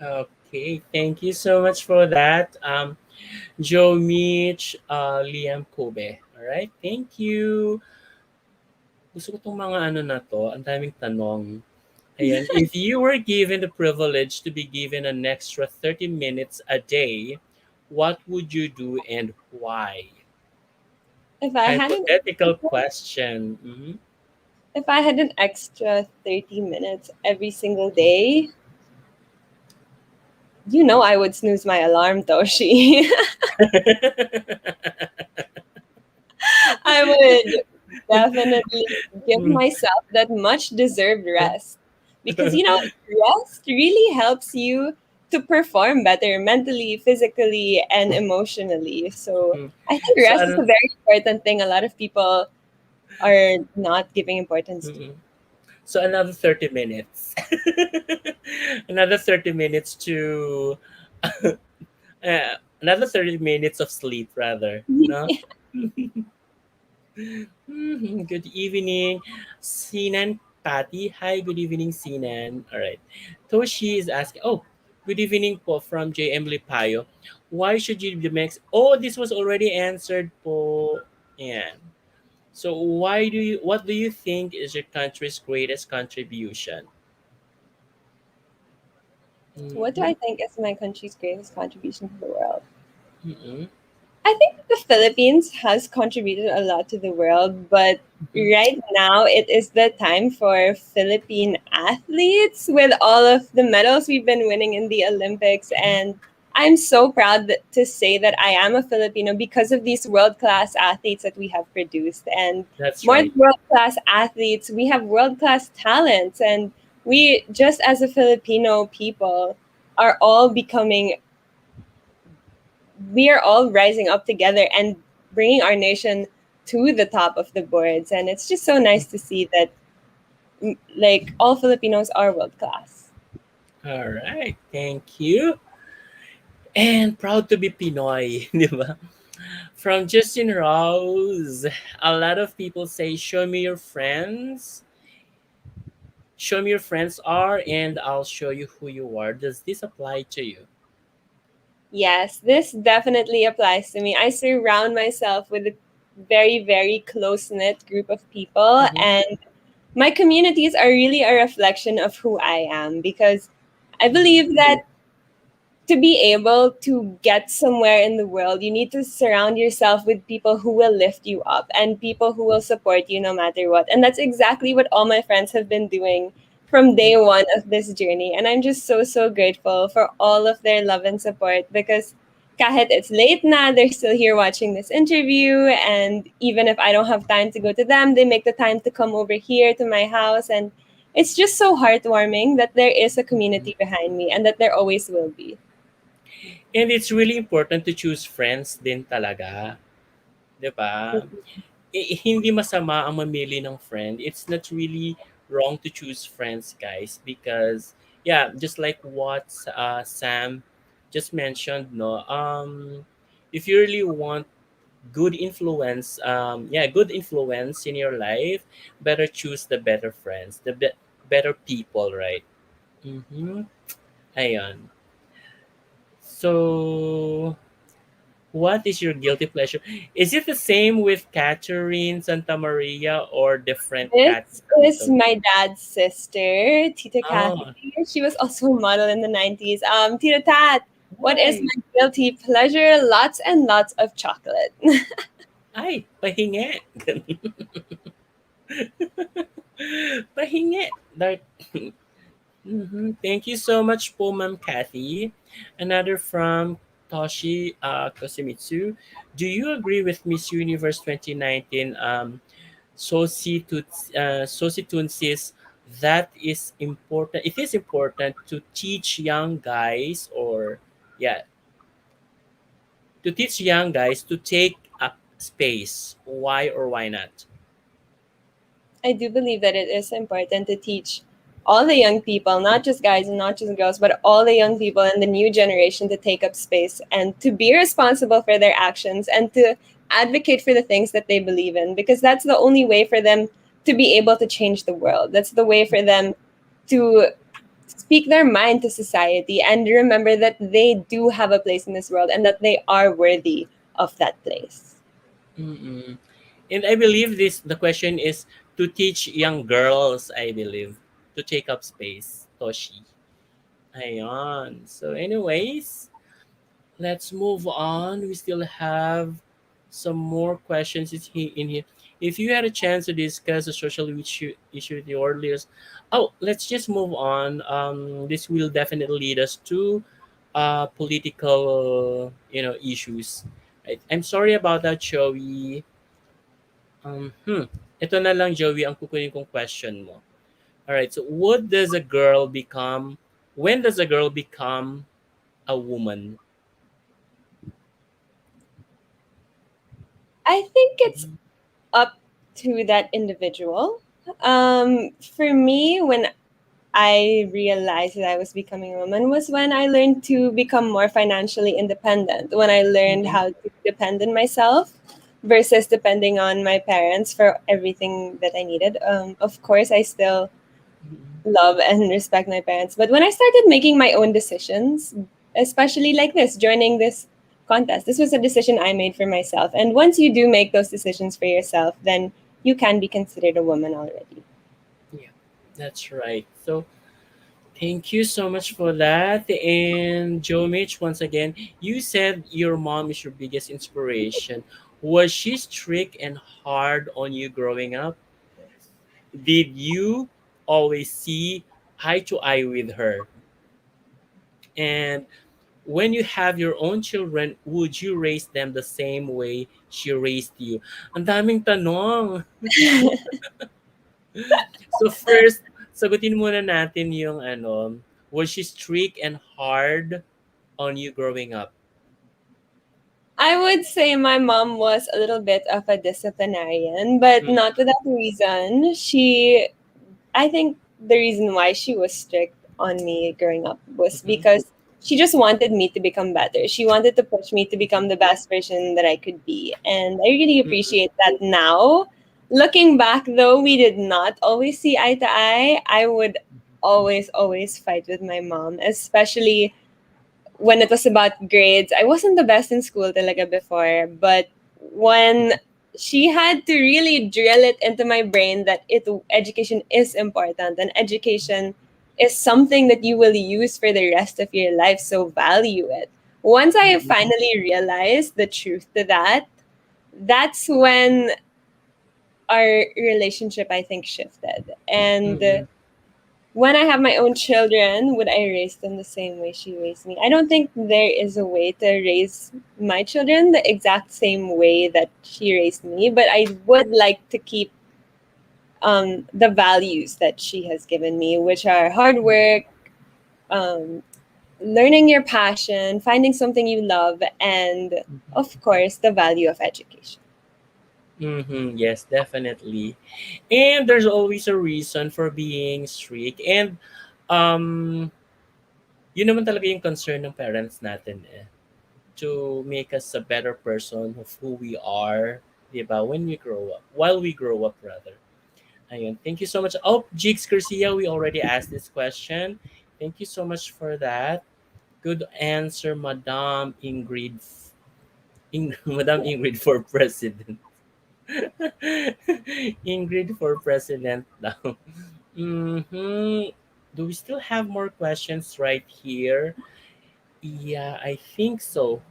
Okay, thank you so much for that. Joe Mitch, Liam Kobe. Alright, thank you. Gusto ko itong mga ano na to, ang daming tanong. Ayan, if you were given the privilege to be given an extra 30 minutes a day, what would you do and why? If I had an Hypothetical question. if I had an extra 30 minutes every single day, I would snooze my alarm, Toshi. I would definitely give Mm, myself that much deserved rest. Because, rest really helps you to perform better mentally, physically, and emotionally. So mm. I think so, rest is ano, a very important thing. A lot of people are not giving importance to. mm-mm. So another 30 minutes. Another 30 minutes to another 30 minutes of sleep rather, no? Good evening, Sinan Patty. Hi, good evening, Sinan. All right. Toshi is asking, oh, good evening po from JM Lipayo. Why should you be mix? Oh, this was already answered po. Yeah. So what do you think is your country's greatest contribution? What do Mm-hmm. I think is my country's greatest contribution to the world? Mm-hmm. I think the Philippines has contributed a lot to the world, but right now it is the time for Philippine athletes with all of the medals we've been winning in the Olympics. And I'm so proud to say that I am a Filipino because of these world class athletes that we have produced. And That's more than right. world class athletes, we have world class talents. And we, just as a Filipino people, are all becoming we are all rising up together and bringing our nation to the top of the boards, and it's just so nice to see that like all Filipinos are world class. All right. Thank you. And proud to be Pinoy, di ba? From Justin Rose, a lot of people say, "Show me your friends. Show me your friends are, and I'll show you who you are." Does this apply to you? Yes, this definitely applies to me. I surround myself with a very, very close knit group of people, Mm-hmm. and my communities are really a reflection of who I am because I Mm-hmm. believe that to be able to get somewhere in the world, you need to surround yourself with people who will lift you up and people who will support you no matter what. And that's exactly what all my friends have been doing from day one of this journey. And I'm just so, so grateful for all of their love and support because kahit it's late na, they're still here watching this interview. And even if I don't have time to go to them, they make the time to come over here to my house. And it's just so heartwarming that there is a community behind me and that there always will be. And it's really important to choose friends din talaga, 'di ba? Hindi masama ang mamili ng friend. It's not really wrong to choose friends, guys, because yeah, just like what Sam just mentioned, no. If you really want good influence in your life, better choose the better friends, better people, right? Mm-hmm. Ayan. So, what is your guilty pleasure? Is it the same with Catherine Santa Maria or different This is Catherine? my dad's sister, Tita Kathy. Oh, She was also a model in the 90s. Tita Tat, what is ay, my guilty pleasure? Lots and lots of chocolate. ay, pahingi. Pahingi. That, Thank you so much po, Ma'am Kathy. Another from Toshi Kosimitsu. Do you agree with Miss Universe 2019 Sositun says that is important. It is important to teach young guys, or yeah, to teach young guys to take up space. Why or why not? I do believe that it is important to teach all the young people, not just guys and not just girls, but all the young people in the new generation to take up space and to be responsible for their actions and to advocate for the things that they believe in, because that's the only way for them to be able to change the world. That's the way for them to speak their mind to society and remember that they do have a place in this world and that they are worthy of that place. Mm-mm. And I believe this. The question is to teach young girls. I believe to take up space. Toshi. Ayan. So, anyways, let's move on. We still have some more questions in here. If you had a chance to discuss a social issue with your leaders, oh, let's just move on. This will definitely lead us to political, issues. I'm sorry about that, Joey. Um, hmm. Ito na lang, Joey, ang kukunin kong question mo. All right. So, when does a girl become a woman? I think it's Mhm. up to that individual. For me, when I realized that I was becoming a woman was when I learned to become more financially independent, when I learned Mhm. how to depend on myself versus depending on my parents for everything that I needed. Of course, I still Mhm. love and respect my parents. But when I started making my own decisions, especially like this, joining this contest, this was a decision I made for myself. And once you do make those decisions for yourself, then you can be considered a woman already. Yeah, that's right. So, thank you so much for that. And Joe Mitch, once again, you said your mom is your biggest inspiration. Was she strict and hard on you growing up? Did you always see eye to eye with her? And when you have your own children, would you raise them the same way she raised you? Ang daming tanong. So first, sagutin muna natin yung was she strict and hard on you growing up? I would say my mom was a little bit of a disciplinarian, but Mm, not without reason. I think the reason why she was strict on me growing up was mhm, because she just wanted me to become better. She wanted to push me to mhm, become the best version that I could be. And I really mhm, appreciate that now. Looking back, though, we did not always see eye to eye. I would always fight with my mom, especially when it was about grades. I wasn't the best in school talaga before, but when she had to really drill it into my brain that education is important and education is something that you will use for the rest of your life, so value it. Once I mhm, finally realized the truth to that, that's when our relationship, I think, shifted. And mhm, when I have my own children, would I raise them the same way she raised me? I don't think there is a way to raise my children the exact same way that she raised me, but I would like to keep the values that she has given me, which are hard work, um, learning your passion, finding something you love, and of course, the value of education. Yes, definitely. And there's always a reason for being strict. And um, yun naman talaga yung concern ng parents natin to make us a better person of who we are, di ba? When we grow up, while we grow up rather. Ayun. Thank you so much. Oh, Jigs Garcia, we already asked this question. Thank you so much for that. Good answer, Madam Ingrid. Madam Ingrid for president. Ingrid for president daw. Mm-hmm. Do we still have more questions right here? Yeah, I think so.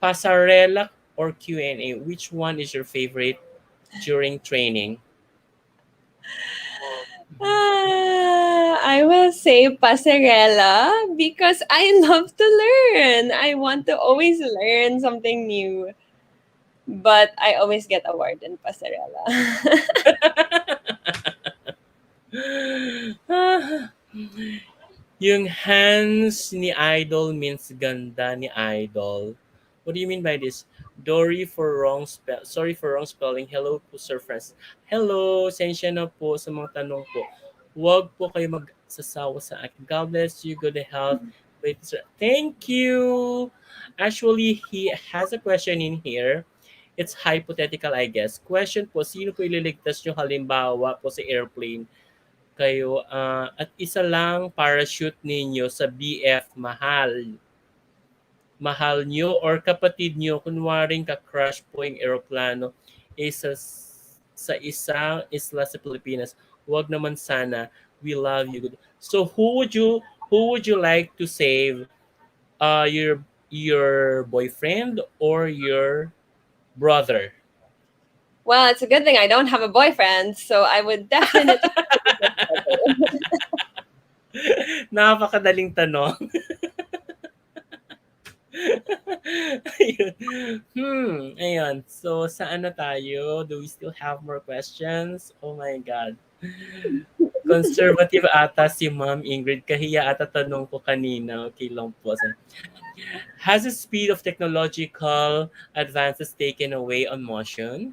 Pasarela or Q&A, which one is your favorite during training? Mhm. I will say pasarela because I love to learn. I want to always learn something new, but I always get award in pasarela. Yung hands ni Idol means ganda ni Idol. What do you mean by this? Sorry for wrong spelling. Hello po, Sir Francis. Hello, sensya na po sa mga tanong ko. Huwag po kayo magsasawa sa akin. God bless you. Good health. Wait, sir. Thank you. Actually, he has a question in here. It's hypothetical, I guess. Question po, sino po ililigtas nyo halimbawa po sa airplane kayo, at isa lang parachute ninyo sa BF mahal. Mahal nyo or kapatid nyo, kunwaring ka-crash po yung aeroplano isa sa isang isla sa Pilipinas. Huwag naman sana. We love you. So who would you like to save? Your boyfriend or your brother? Well, it's a good thing I don't have a boyfriend, so I would definitely. Napakadaling tanong. Ayun. Ayun. So, saan na tayo? Do we still have more questions? Oh my God. Conservative ata si Ma'am Ingrid. Kahiya ata tanong ko kanina. Okay lang po. Has the speed of technological advances taken away on motion?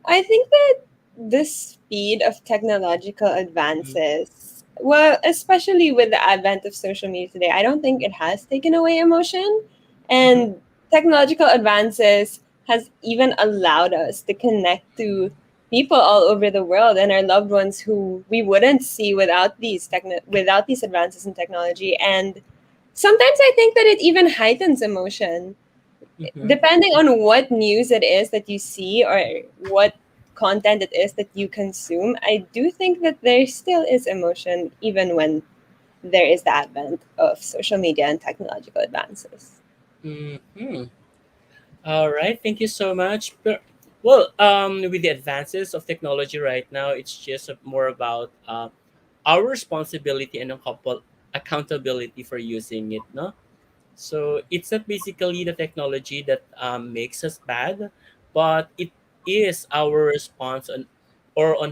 I think that the speed of technological Mhm. advances, well, especially with the advent of social media today, I don't think it has taken away emotion. Mhm. And technological advances has even allowed us to connect to people all over the world and our loved ones who we wouldn't see without without these advances in technology. And sometimes I think that it even heightens emotion Mhm. depending on what news it is that you see or what content it is that you consume. I do think that there still is emotion even when there is the advent of social media and technological advances. Mhm. All right. Thank you so much. Well, with the advances of technology right now, it's just more about our responsibility and accountability for using it. No, so it's not basically the technology that makes us bad, but it is our response on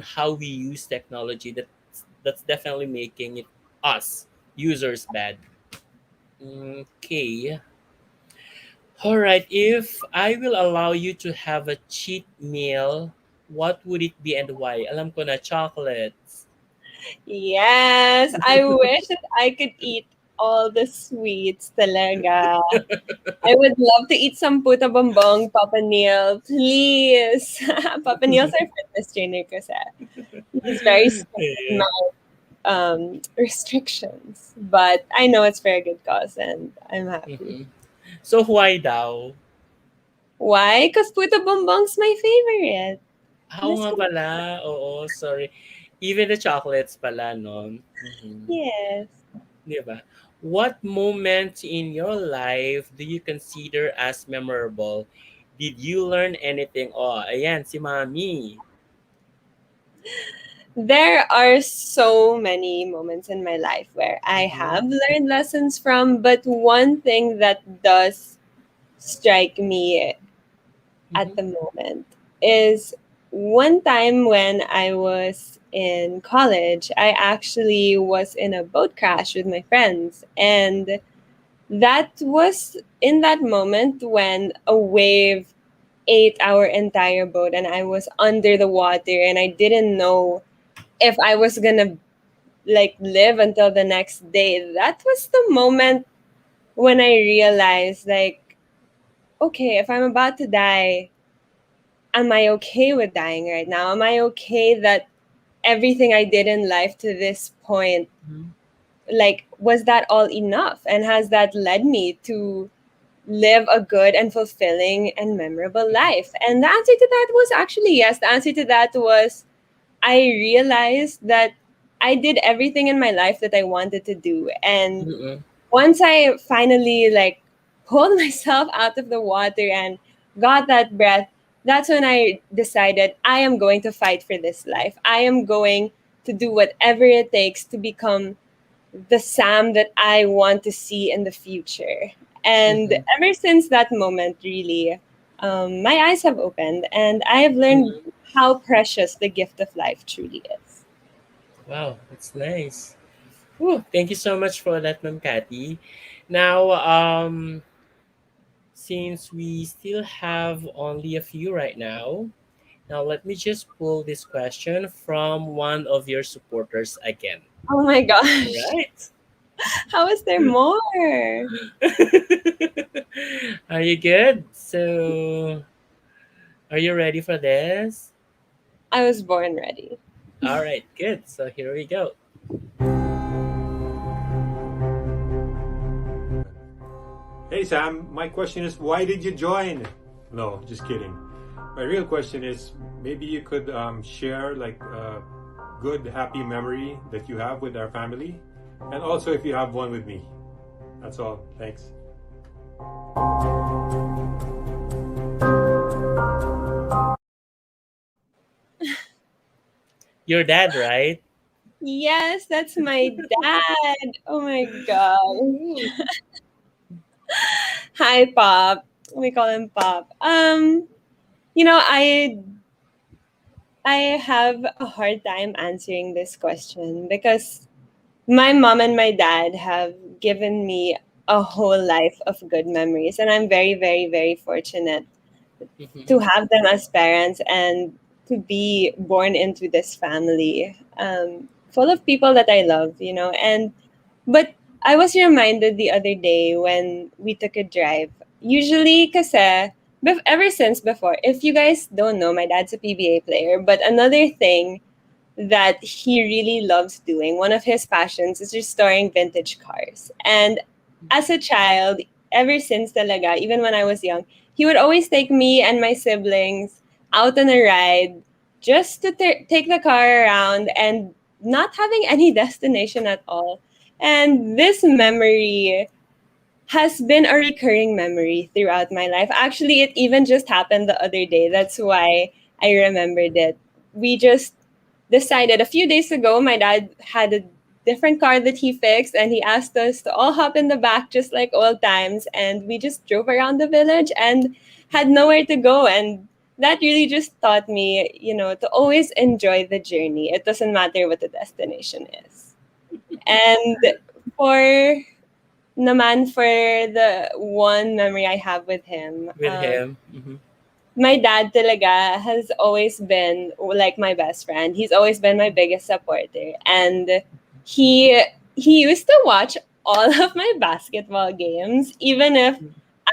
how we use technology that's definitely making it us users bad. Okay. All right. If I will allow you to have a cheat meal, what would it be and why? Alam ko na chocolates. Yes, I wish that I could eat all the sweets talaga. I would love to eat some puta bombong, Papa Neil, please. Papa Neil's our fitness trainer kasi. He's very strict with Yeah. restrictions. But I know it's for a good cause and I'm happy. Mhm. So why daw? Why? Because Puto Bongbong's my favorite. Oo Let's nga go. pala. Oo, sorry. Even the chocolates pala, no? Mhm. Yes. Di ba? What moment in your life do you consider as memorable? Did you learn anything? Oh, ayan, si Mami. There are so many moments in my life where I Mhm. have learned lessons from, but one thing that does strike me at Mhm. the moment is one time when I was in college, I actually was in a boat crash with my friends. And that was in that moment when a wave ate our entire boat and I was under the water and I didn't know if I was gonna like live until the next day. That was the moment when I realized like, okay, if I'm about to die, am I okay with dying right now? Am I okay that everything I did in life to this point, Mhm. like, was that all enough? And has that led me to live a good and fulfilling and memorable life? And the answer to that was actually yes. The answer to that was I realized that I did everything in my life that I wanted to do. And Mhm. once I finally like pulled myself out of the water and got that breath, that's when I decided I am going to fight for this life. I am going to do whatever it takes to become the Sam that I want to see in the future. And Mhm. ever since that moment, really, my eyes have opened and I have learned Mhm. how precious the gift of life truly is. Wow, that's nice. Whew, thank you so much for that, Ma'am Cathy. Now, since we still have only a few right now, now let me just pull this question from one of your supporters again. Oh my All gosh. right. How is there more? Are you good? So, are you ready for this? I was born ready. All right, good. So, here we go. Hey Sam, my question is why did you join? No, just kidding. My real question is maybe you could share like a good, happy memory that you have with our family, and also if you have one with me. That's all. Thanks. Your dad, right? Yes, that's my dad. Oh my god. Hi, Pop. We call him Pop. You know, I have a hard time answering this question because my mom and my dad have given me a whole life of good memories, and I'm very, very, very fortunate to Mhm. have them as parents and to be born into this family full of people that I love, you know. And but I was reminded the other day when we took a drive. Usually, kasi, ever since before, if you guys don't know, my dad's a PBA player. But another thing that he really loves doing, one of his passions is restoring vintage cars. And as a child, ever since talaga, even when I was young, he would always take me and my siblings out on a ride just to take the car around and not having any destination at all. And this memory has been a recurring memory throughout my life. Actually, it even just happened the other day. That's why I remembered it. We just decided a few days ago, my dad had a different car that he fixed, and he asked us to all hop in the back just like old times. And we just drove around the village and had nowhere to go. And that really just taught me, you know, to always enjoy the journey. It doesn't matter what the destination is. And for for the one memory I have with him, With him. Mhm. my dad talaga has always been like my best friend. He's always been my biggest supporter. And he he used to watch all of my basketball games, even if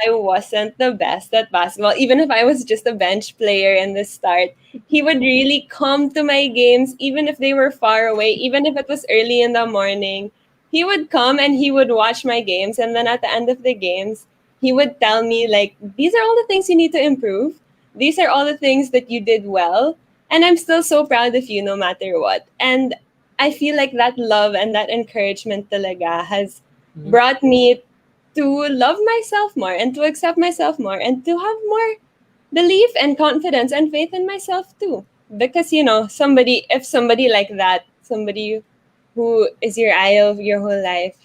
I wasn't the best at basketball, even if I was just a bench player in the start. He would really come to my games, even if they were far away, even if it was early in the morning. He would come and he would watch my games. And then at the end of the games, he would tell me, like, these are all the things you need to improve. These are all the things that you did well. And I'm still so proud of you no matter what. And I feel like that love and that encouragement talaga has Mhm. brought me to love myself more and to accept myself more and to have more belief and confidence and faith in myself too. Because, you know, if somebody like that, somebody who is your idol your whole life,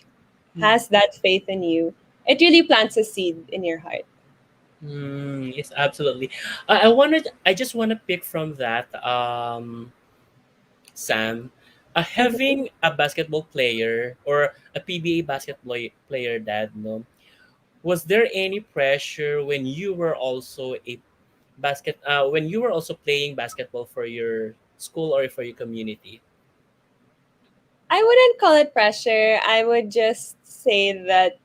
Mhm. has that faith in you, it really plants a seed in your heart. Yes, absolutely. I just wanna pick from that, Sam. Having a basketball player or a PBA basketball player dad, no, was there any pressure when you were also when you were also playing basketball for your school or for your community? I wouldn't call it pressure. I would just say that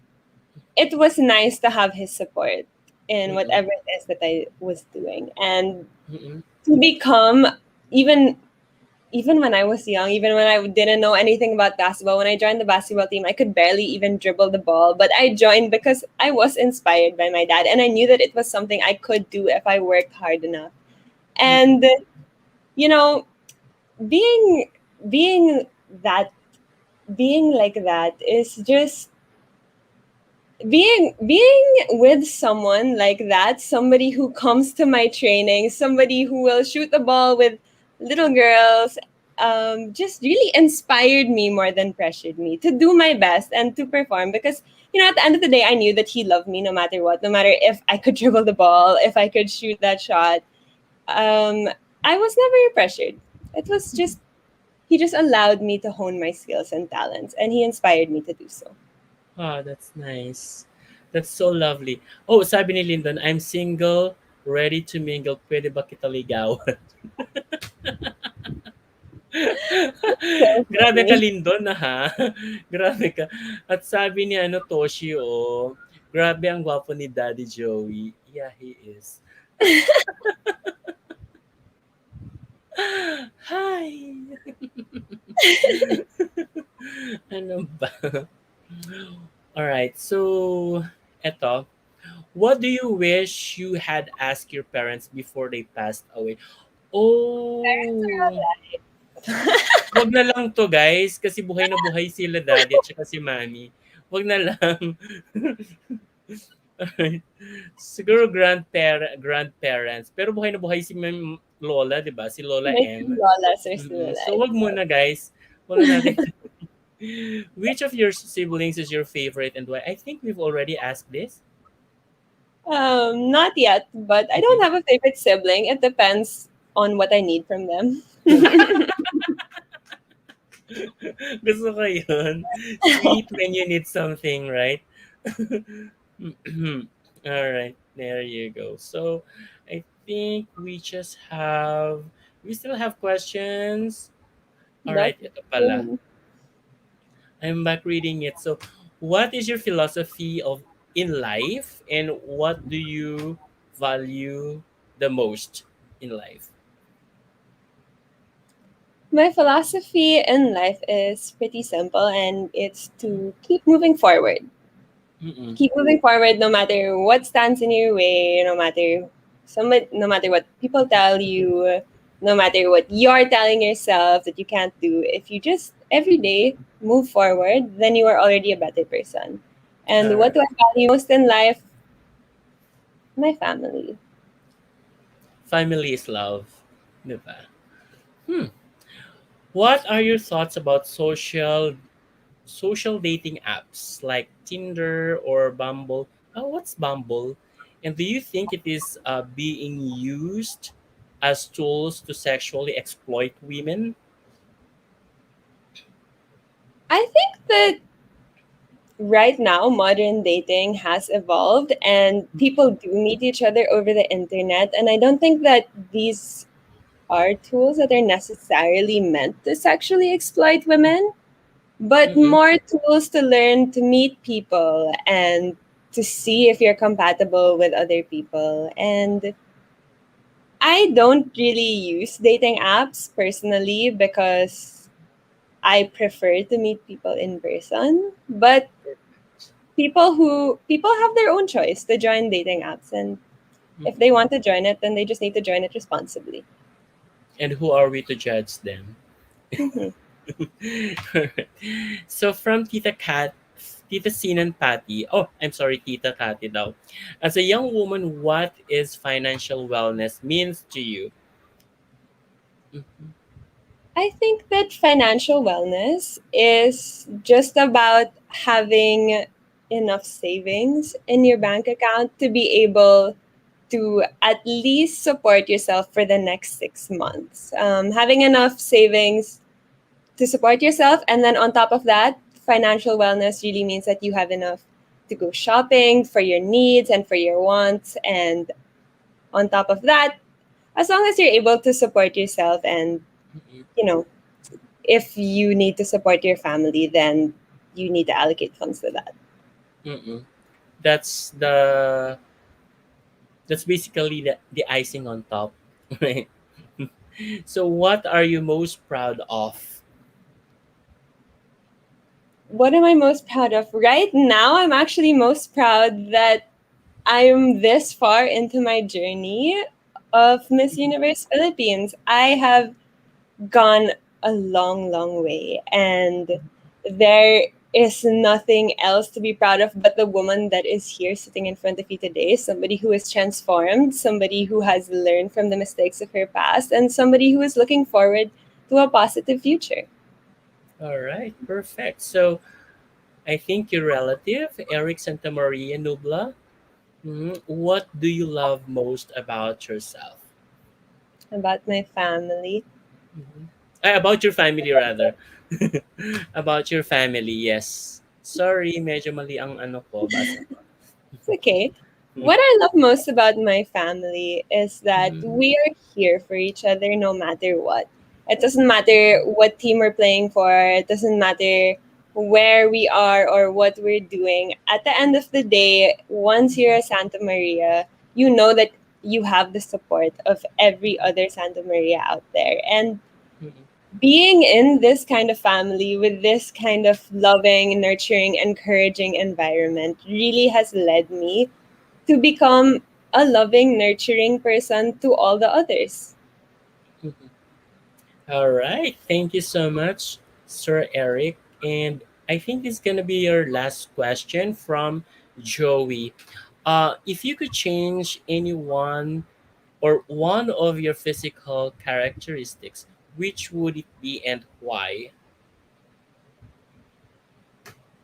it was nice to have his support in Mm-mm, whatever it is that I was doing. And mm-mm, to become even even when I was young, even when I didn't know anything about basketball, when I joined the basketball team, I could barely even dribble the ball. But I joined because I was inspired by my dad and I knew that it was something I could do if I worked hard enough. mm-mm, And you know, being being that being like that is just being with someone like that, somebody who comes to my training, somebody who will shoot the ball with little girls, just really inspired me more than pressured me to do my best and to perform. Because, you know, at the end of the day, I knew that he loved me no matter what, no matter if I could dribble the ball, if I could shoot that shot. um, I was never pressured. It was just he just allowed me to hone my skills and talents, and he inspired me to do so. Ah, that's nice. That's so lovely. Oh, sabi ni Lyndon, I'm single, ready to mingle. Pwede ba kita ligawan? So Grabe ka, funny. Lyndon, ha? Grabe ka. At sabi ni ano, Toshi, oh, grabe ang gwapo ni Daddy Joey. Yeah, he is. Hi! Ano ba? Alright, so, eto. What do you wish you had asked your parents before they passed away? Oh, wag na lang 'to guys, kasi buhay na buhay sila daddy at saka si mommy. Wag na lang. Siguro grandparents, pero buhay na buhay si lola, di ba? Si Lola My M. two lolas are still Mm-mm. So alive. wag muna guys. Wag na natin. Which of your siblings is your favorite and why? I think we've already asked this. Not yet, but I don't Okay. have a favorite sibling. It depends on what I need from them. Gusto ko yun. Sweet when you need something, right? All right, there you go. So I think we still have questions. All But right, ito pala. I'm back reading it. So, what is your philosophy of in life, and what do you value the most in life? my philosophy in life is pretty simple, and it's to keep moving forward. Mm-mm. Keep moving forward no matter what stands in your way, no matter what people tell you, no matter what you're telling yourself that you can't do. If you just every day move forward, then you are already a better person. All And what right. do I value most in life? My family. Family is love, diba? Hmm. What are your thoughts about social dating apps like Tinder or Bumble? Oh, what's Bumble? And do you think it is being used as tools to sexually exploit women? I think that right now modern dating has evolved and people do meet each other over the internet, and I don't think that these are tools that are necessarily meant to sexually exploit women, but Mm-mm. more tools to learn to meet people and to see if you're compatible with other people. And I don't really use dating apps personally because I prefer to meet people in person, but people have their own choice to join dating apps, and if Mm-mm. they want to join it, then they just need to join it responsibly. And who are we to judge them? Mhm. So from Tita Sin and Patty. Oh, I'm sorry, Tita Cathy now. As a young woman, what is financial wellness means to you? Mhm. I think that financial wellness is just about having enough savings in your bank account to be able to at least support yourself for the next 6 months. Having enough savings to support yourself, and then on top of that, financial wellness really means that you have enough to go shopping for your needs and for your wants. And on top of that, as long as you're able to support yourself, and Mm-mm. you know if you need to support your family, then you need to allocate funds to that. Mm-mm. That's the that's basically the icing on top, right? So what are you most proud of? What am I most proud of? Right now, I'm actually most proud that I'm this far into my journey of Miss Universe Philippines. I have gone a long, long way, and there is nothing else to be proud of but the woman that is here sitting in front of you today. Somebody who is transformed, somebody who has learned from the mistakes of her past, and somebody who is looking forward to a positive future. All right, perfect. So I think your relative, Eric Santamaria Nubla. What do you love most about yourself? About my family. Mhm. About your family rather. About your family, yes. Sorry, medyo mali ang ano ko, basa ko. It's okay. What I love most about my family is that Mhm. we are here for each other no matter what. It doesn't matter what team we're playing for, it doesn't matter where we are or what we're doing. At the end of the day, once you're a Santa Maria, you know that you have the support of every other Santa Maria out there. And Mhm. being in this kind of family with this kind of loving, nurturing, encouraging environment really has led me to become a loving, nurturing person to all the others. Mhm. All right. Thank you so much, Sir Eric. And I think this is going to be your last question from Joey. If you could change anyone or one of your physical characteristics, which would it be and why?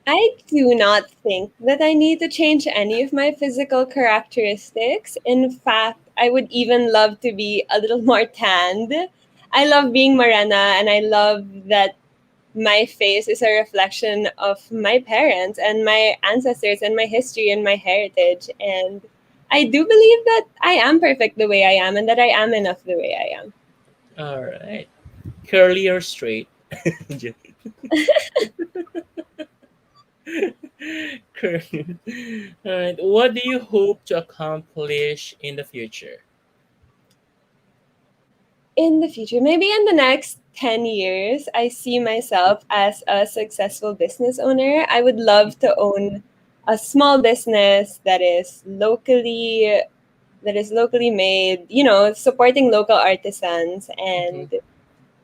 I do not think that I need to change any of my physical characteristics. In fact, I would even love to be a little more tanned. I love being morena, and I love that my face is a reflection of my parents and my ancestors and my history and my heritage. And I do believe that I am perfect the way I am and that I am enough the way I am. All right. Curly or straight? Curly. All right. What do you hope to accomplish in the future? In the future, maybe in the next 10 years, I see myself as a successful business owner. I would love to own a small business that is locally made, supporting local artisans, Mm-hmm. and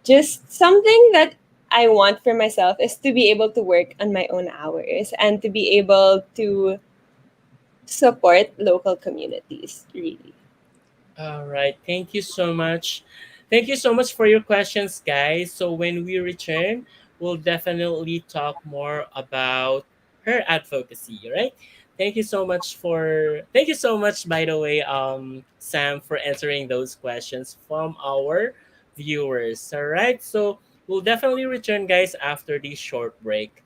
just something that I want for myself is to be able to work on my own hours and to be able to support local communities, really. All right. Thank you so much. Thank you so much for your questions, guys. So when we return, we'll definitely talk more about her advocacy, right? Thank you so much by the way, Sam, for answering those questions from our viewers. All right. So we'll definitely return, guys, after this short break.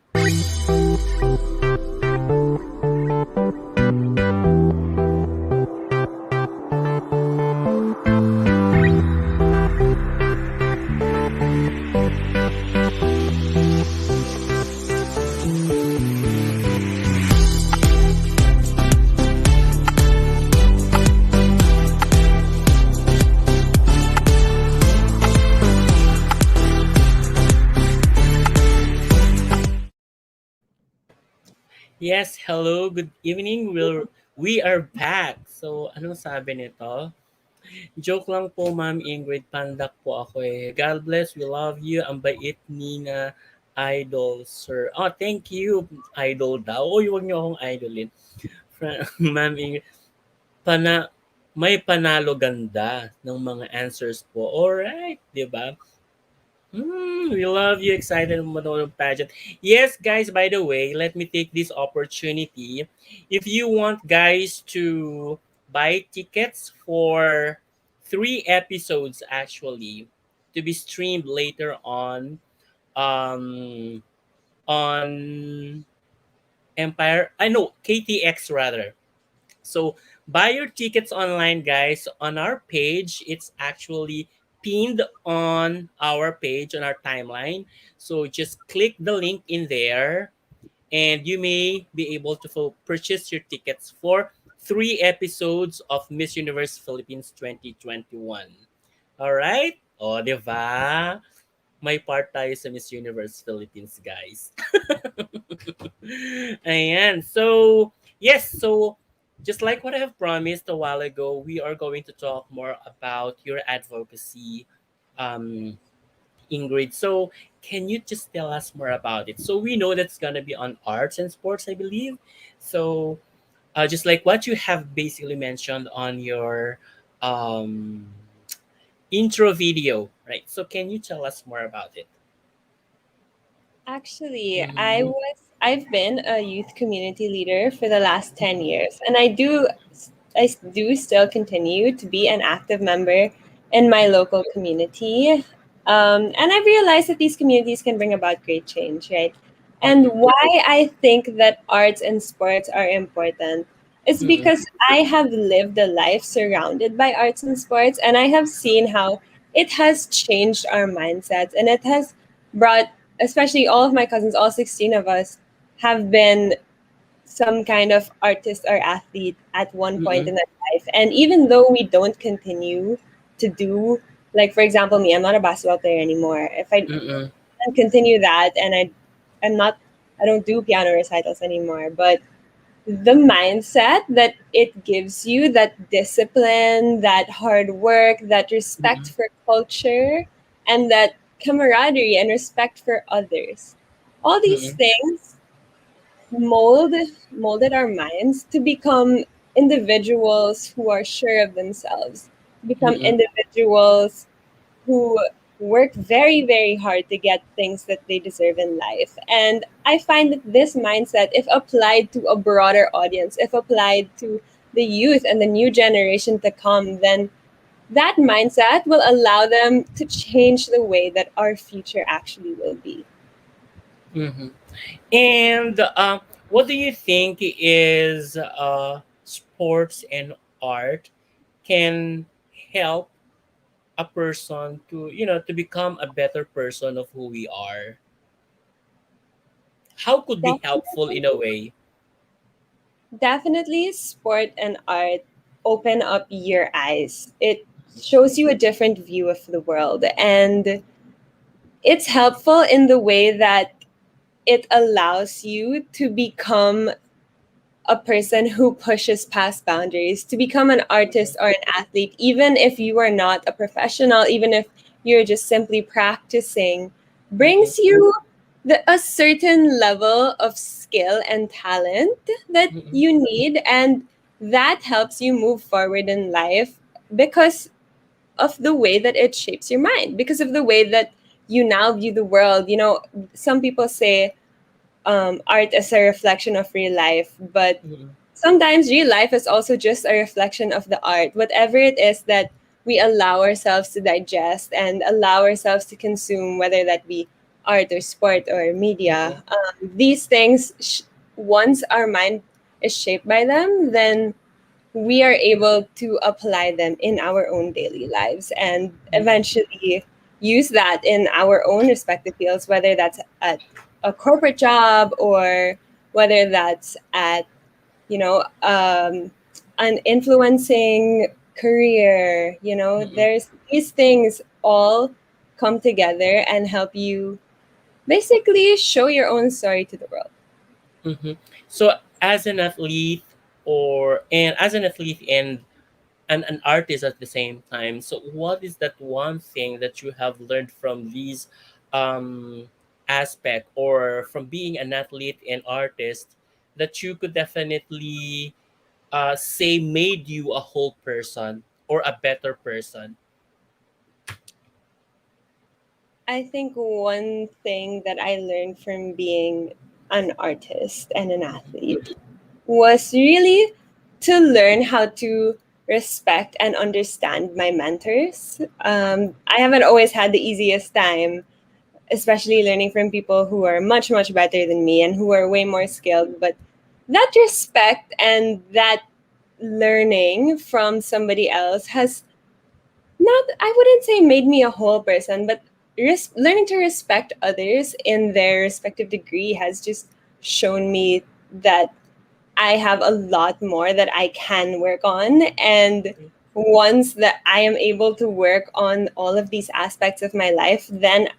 Yes, hello, good evening. We are back. So, anong sabi nito? Joke lang po, Ma'am Ingrid. Pandak po ako eh. God bless, we love you. Ang bait ni na idol, sir. Oh, thank you, idol daw. Uy, huwag niyo akong idolin. Ma'am Ingrid, pana, may panalo ganda ng mga answers po. Alright, di ba? We love you. Excited manood ng pageant. Yes, guys, by the way, let me take this opportunity. If you want guys to buy tickets for 3 episodes actually to be streamed later um on Empire, I know KTX rather. So buy your tickets online, guys, on our page. It's actually pinned on our page on our timeline. So just click the link in there, and you may be able to purchase your tickets for 3 episodes of Miss Universe Philippines 2021. All right? O, di ba? May part tayo sa Miss Universe Philippines, guys. Ayan. So, yes. So, just like what I have promised a while ago, we are going to talk more about your advocacy, um, Ingrid. So, can you just tell us more about it? So, we know that's going to be on arts and sports, I believe. So, just like what you have basically mentioned on your um, intro video, right? So, can you tell us more about it? Actually, Mm-hmm. I've been a youth community leader for the last 10 years, and I do still continue to be an active member in my local community. And I've realized that these communities can bring about great change, right? And Mm-mm. why I think that arts and sports are important is Mm-mm. because I have lived a life surrounded by arts and sports, and I have seen how it has changed our mindsets, and it has brought, especially all of my cousins, all 16 of us, have been some kind of artist or athlete at one point Mm-mm. in their life. And even though we don't continue to do, like, for example, me, I'm not a basketball player anymore. If I Mm-mm. continue that, and I'm not, I don't do piano recitals anymore, but the mindset that it gives you, that discipline, that hard work, that respect Mm-mm. for culture, and that camaraderie and respect for others. All these Mm-mm. things mold molded our minds to become individuals who are sure of themselves, become Mm-mm. individuals who work very, very hard to get things that they deserve in life. And I find that this mindset, if applied to a broader audience, if applied to the youth and the new generation to come, then that mindset will allow them to change the way that our future actually will be. Mm-hmm. And what do you think is sports and art can help a person to to become a better person of who we are? How could be helpful in Definitely, a way? definitely, sport and art open up your eyes. It shows you a different view of the world. And it's helpful in the way that it allows you to become a person who pushes past boundaries, to become an artist or an athlete, even if you are not a professional, even if you're just simply practicing, Mm-mm. brings you a certain level of skill and talent that Mm-mm. you need. And that helps you move forward in life because of the way that it shapes your mind, because of the way that you now view the world. Some people say art is a reflection of real life, but Mm-mm. sometimes real life is also just a reflection of the art. Whatever it is that we allow ourselves to digest and allow ourselves to consume, whether that be art or sport or Mm-mm. media, these things, once our mind is shaped by them, then we are able to apply them in our own daily lives and Mm-mm. eventually use that in our own respective fields, whether that's at a corporate job or whether that's at, an influencing career. Mm-mm. There's these things all come together and help you basically show your own story to the world. Mm-hmm. So as an athlete and an artist at the same time. So what is that one thing that you have learned from these um aspect, or from being an athlete and artist, that you could definitely say made you a whole person or a better person? I think one thing that I learned from being an artist and an athlete was really to learn how to respect and understand my mentors. I haven't always had the easiest time, especially learning from people who are much, much better than me and who are way more skilled. But that respect and that learning from somebody else has not, I wouldn't say made me a whole person, but learning to respect others in their respective degree has just shown me that I have a lot more that I can work on. And once that I am able to work on all of these aspects of my life, then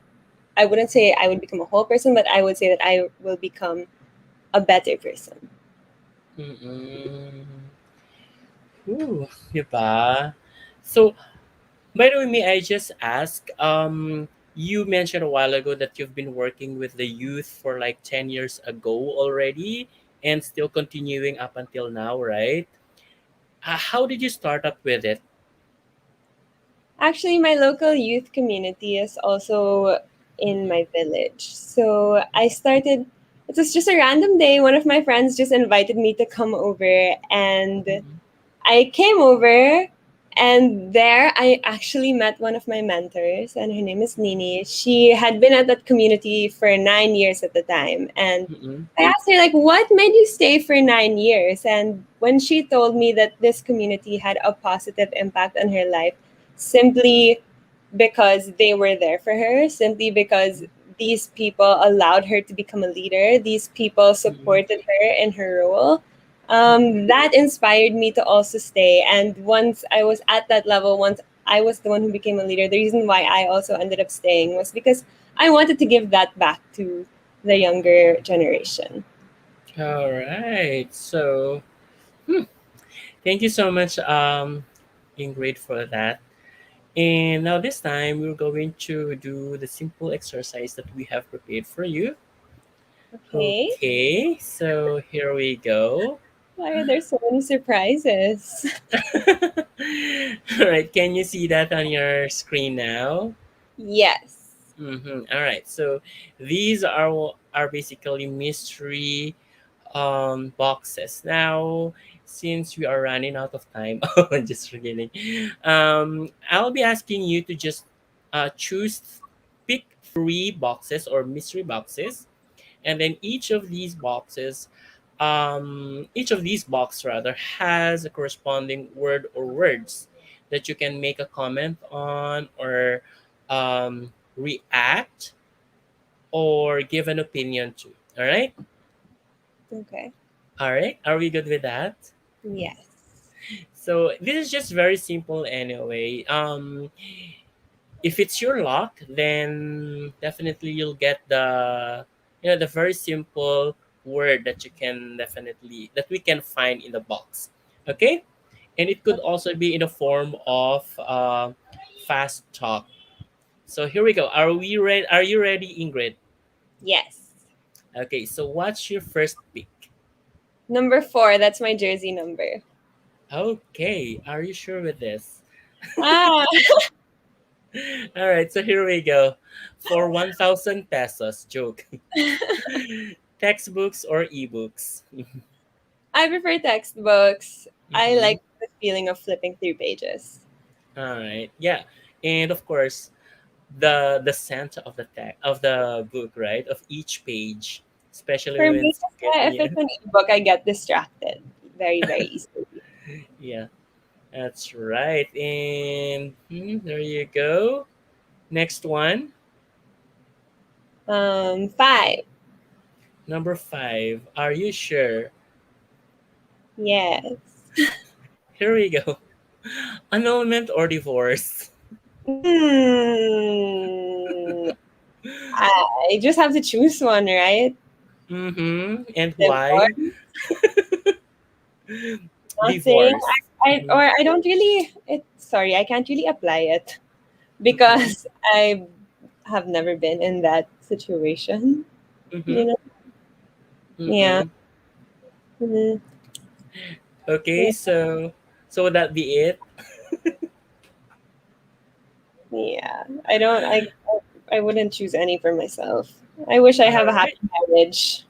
I wouldn't say I would become a whole person, but I would say that I will become a better person. Mm-mm. Ooh, diba? So, by the way, may I just ask, you mentioned a while ago that you've been working with the youth for like 10 years ago already and still continuing up until now, right? How did you start up with it? Actually, my local youth community is also in Mm-mm. my village. So I started, it was just a random day. One of my friends just invited me to come over, and Mm-mm. I came over, and there I actually met one of my mentors, and her name is Nini. She had been at that community for 9 years at the time. And Mm-mm. I asked her, like, what made you stay for 9 years? And when she told me that this community had a positive impact on her life, simply because they were there for her, simply because these people allowed her to become a leader, these people Mm-mm. supported her in her role, Mm-mm. that inspired me to also stay. And once I was at that level, once I was the one who became a leader, the reason why I also ended up staying was because I wanted to give that back to the younger generation. All right. So, thank you so much, Ingrid, for that. And now this time we're going to do the simple exercise that we have prepared for you. Okay. Okay, so here we go. Why are there so many surprises? All right, can you see that on your screen now? Yes. All right, so these are basically mystery boxes. Now, since we are running out of time, just kidding. I'll be asking you to just pick three boxes or mystery boxes, and then each of these box rather has a corresponding word or words that you can make a comment on or react or give an opinion to. All right. Okay. All right. Are we good with that? Yes. So this is just very simple anyway. If it's your luck, then definitely you'll get the very simple word that you can definitely that we can find in the box. Okay, and it could also be in the form of fast talk. So here we go. Are we ready? Are you ready, Ingrid? Yes. Okay. So what's your first pick? Number 4, that's my jersey number. Okay. Are you sure with this? Ah, All right. So here we go. For 1,000 pesos, joke. Textbooks or ebooks? I prefer textbooks. I Mm-hmm. like the feeling of flipping through pages. All right. Yeah. And of course, the scent of the book, right? Of each page, especially For when me, it's getting if you. it's an ebook, I get distracted very, very easily. Yeah, that's right. And there you go. Next one, 5. number 5. Are you sure? Yes. Here we go. Annulment or divorce? Hmm. I just have to choose one, right? And why? Divorce, nothing. Divorce. Or I don't really. Sorry, I can't really apply it Mm-hmm. because I have never been in that situation. Mm-hmm. You know? Yeah. Mm-hmm. Mhm. Okay, Yeah. so would that be it? Yeah. I don't. I wouldn't choose any for myself. I wish I All have a right. happy marriage.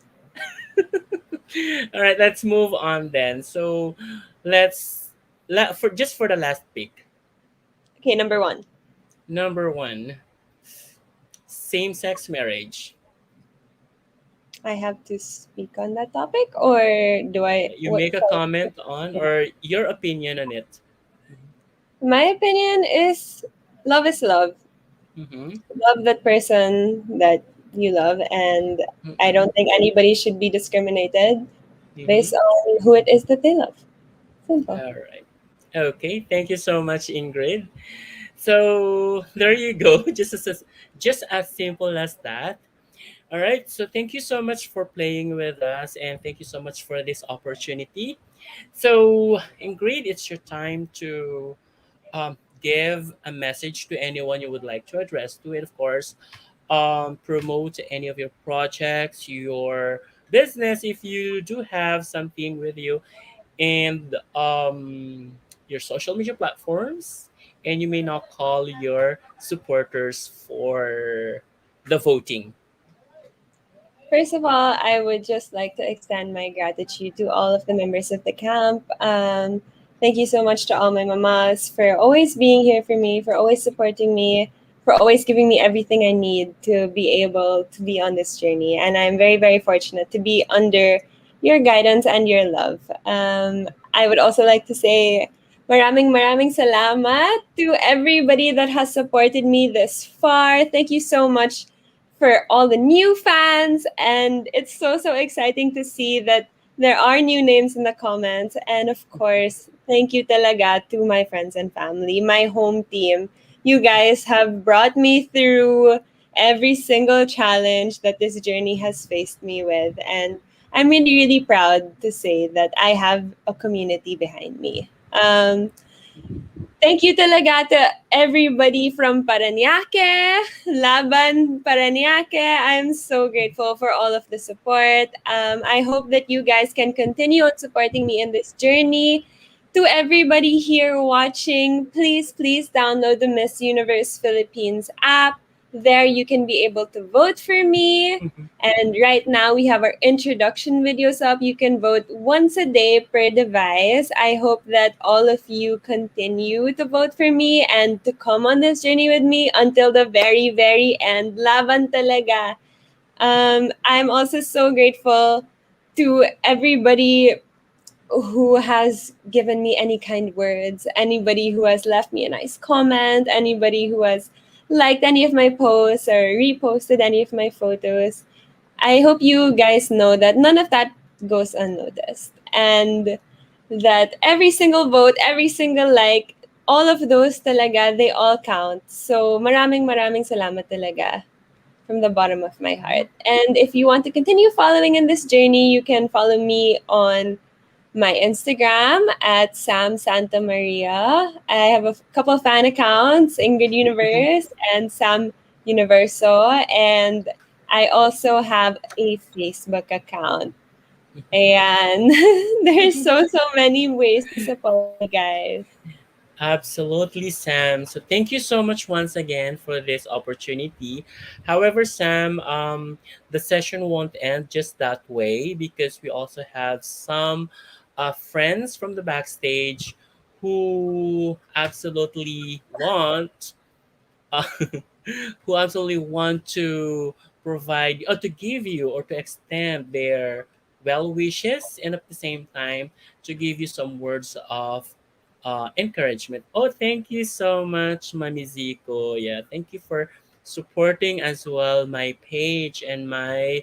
All right, let's move on then. So let's for just for the last pick. Okay, number 1. Number 1, same-sex marriage. I have to speak on that topic, or do I? You What? make a comment on or your opinion on it. My opinion is love. Mm-hmm. Love that person that you love, and I Mm-hmm. don't think anybody should be discriminated Mm-hmm. based on who it is that they love. Simple. All right. Okay. Thank you so much, Ingrid. So there you go. Just as simple as that. All right. So thank you so much for playing with us, and thank you so much for this opportunity. So Ingrid, it's your time to give a message to anyone you would like to address to it. Of course, promote any of your projects, your business if you do have something with you, and your social media platforms. And you may now call your supporters for the voting. First of all, I would just like to extend my gratitude to all of the members of the camp. Thank you so much to all my mamas for always being here for me, for always supporting me, for always giving me everything I need to be able to be on this journey. And I'm very, very fortunate to be under your guidance and your love. I would also like to say maraming salamat to everybody that has supported me this far. Thank you so much for all the new fans, and it's so exciting to see that there are new names in the comments. And of course, thank you talaga to my friends and family, my home team. You guys have brought me through every single challenge that this journey has faced me with, and I'm really proud to say that I have a community behind me. Thank you talaga to everybody from Parañaque, Laban Parañaque. I'm so grateful for all of the support. I hope that you guys can continue on supporting me in this journey. To everybody here watching, please, please download the Miss Universe Philippines app. There you can be able to vote for me. And right now we have our introduction videos up. You can vote once a day per device. I hope that all of you continue to vote for me and to come on this journey with me until the very, very end. Laban talaga. I'm also so grateful to everybody who has given me any kind words, anybody who has left me a nice comment, anybody who has liked any of my posts or reposted any of my photos. I hope you guys know that none of that goes unnoticed and that every single vote, every single like, all of those talaga, they all count. So maraming salamat talaga from the bottom of my heart. And if you want to continue following in this journey, you can follow me on my Instagram at Sam Santamaria. I have a couple of fan accounts, Ingrid Universe and Sam Universo, and I also have a Facebook account. And there's so many ways to support you guys. Absolutely, Sam. So thank you so much once again for this opportunity. However, Sam, the session won't end just that way because we also have some friends from the backstage who absolutely want uh, who absolutely want to provide or to give you or to extend their well wishes and at the same time to give you some words of encouragement. Oh, thank you so much, Mami Zico. Yeah, thank you for supporting as well my page and my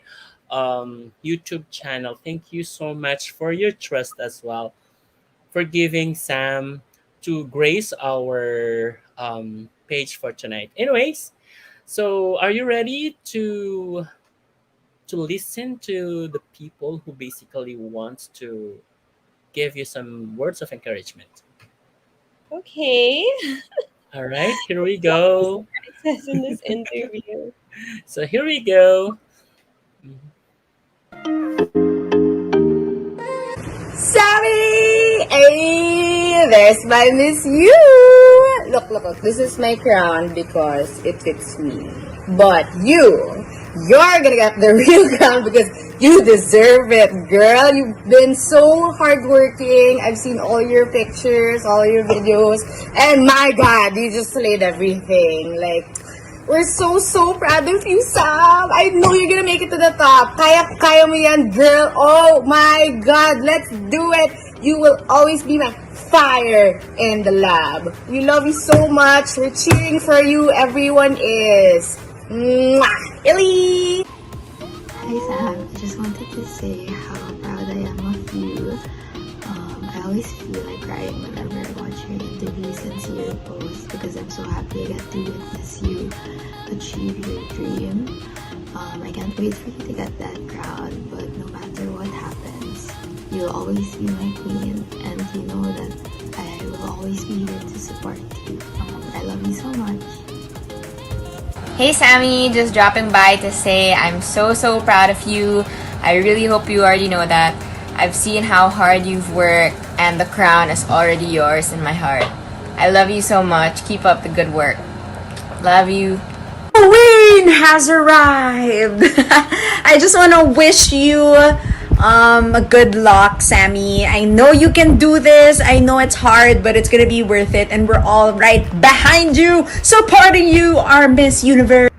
YouTube channel. Thank you so much for your trust as well, for giving Sam to grace our page for tonight. Anyways, so are you ready to listen to the people who basically want to give you some words of encouragement? Okay. All right, here we go. In this interview. So here we go. Sammy! Hey, there's my Miss You! Look, this is my crown because it fits me. But you're gonna get the real crown because you deserve it, girl. You've been so hardworking. I've seen all your pictures, all your videos, and my God, you just slayed everything. Like, we're so proud of you, Sam. I know you're gonna make it to the top. Kaya mo yan, girl. Oh my God, let's do it. You will always be my fire in the lab. We love you so much. We're cheering for you. Everyone is. Mwah! Illy! Hi Sam, I just wanted to say how proud I am of you. I always feel like crying whenever I watch your interviews and see your posts because I'm so happy I get to witness you achieve your dream. I can't wait for you to get that crown, but no matter what happens, you'll always be my queen, and you know that I will always be here to support you. I love you so much. Hey Sammy, just dropping by to say I'm so proud of you. I really hope you already know that. I've seen how hard you've worked and the crown is already yours in my heart. I love you so much. Keep up the good work. Love you. Queen has arrived. I just want to wish you a good luck, Sammy. I know you can do this. I know it's hard, but it's gonna be worth it, and we're all right behind you, supporting you, our Miss Universe.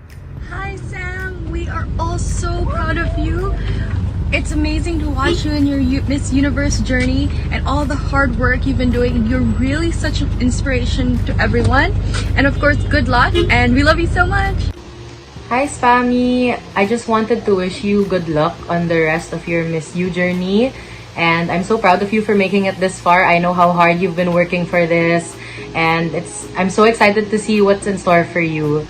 Hi, Sam. We are all so proud of you. It's amazing to watch you in your Miss Universe journey and all the hard work you've been doing. You're really such an inspiration to everyone. And of course, good luck, and we love you so much. Hi Spammy! I just wanted to wish you good luck on the rest of your Miss You journey. And I'm so proud of you for making it this far. I know how hard you've been working for this. And I'm so excited to see what's in store for you.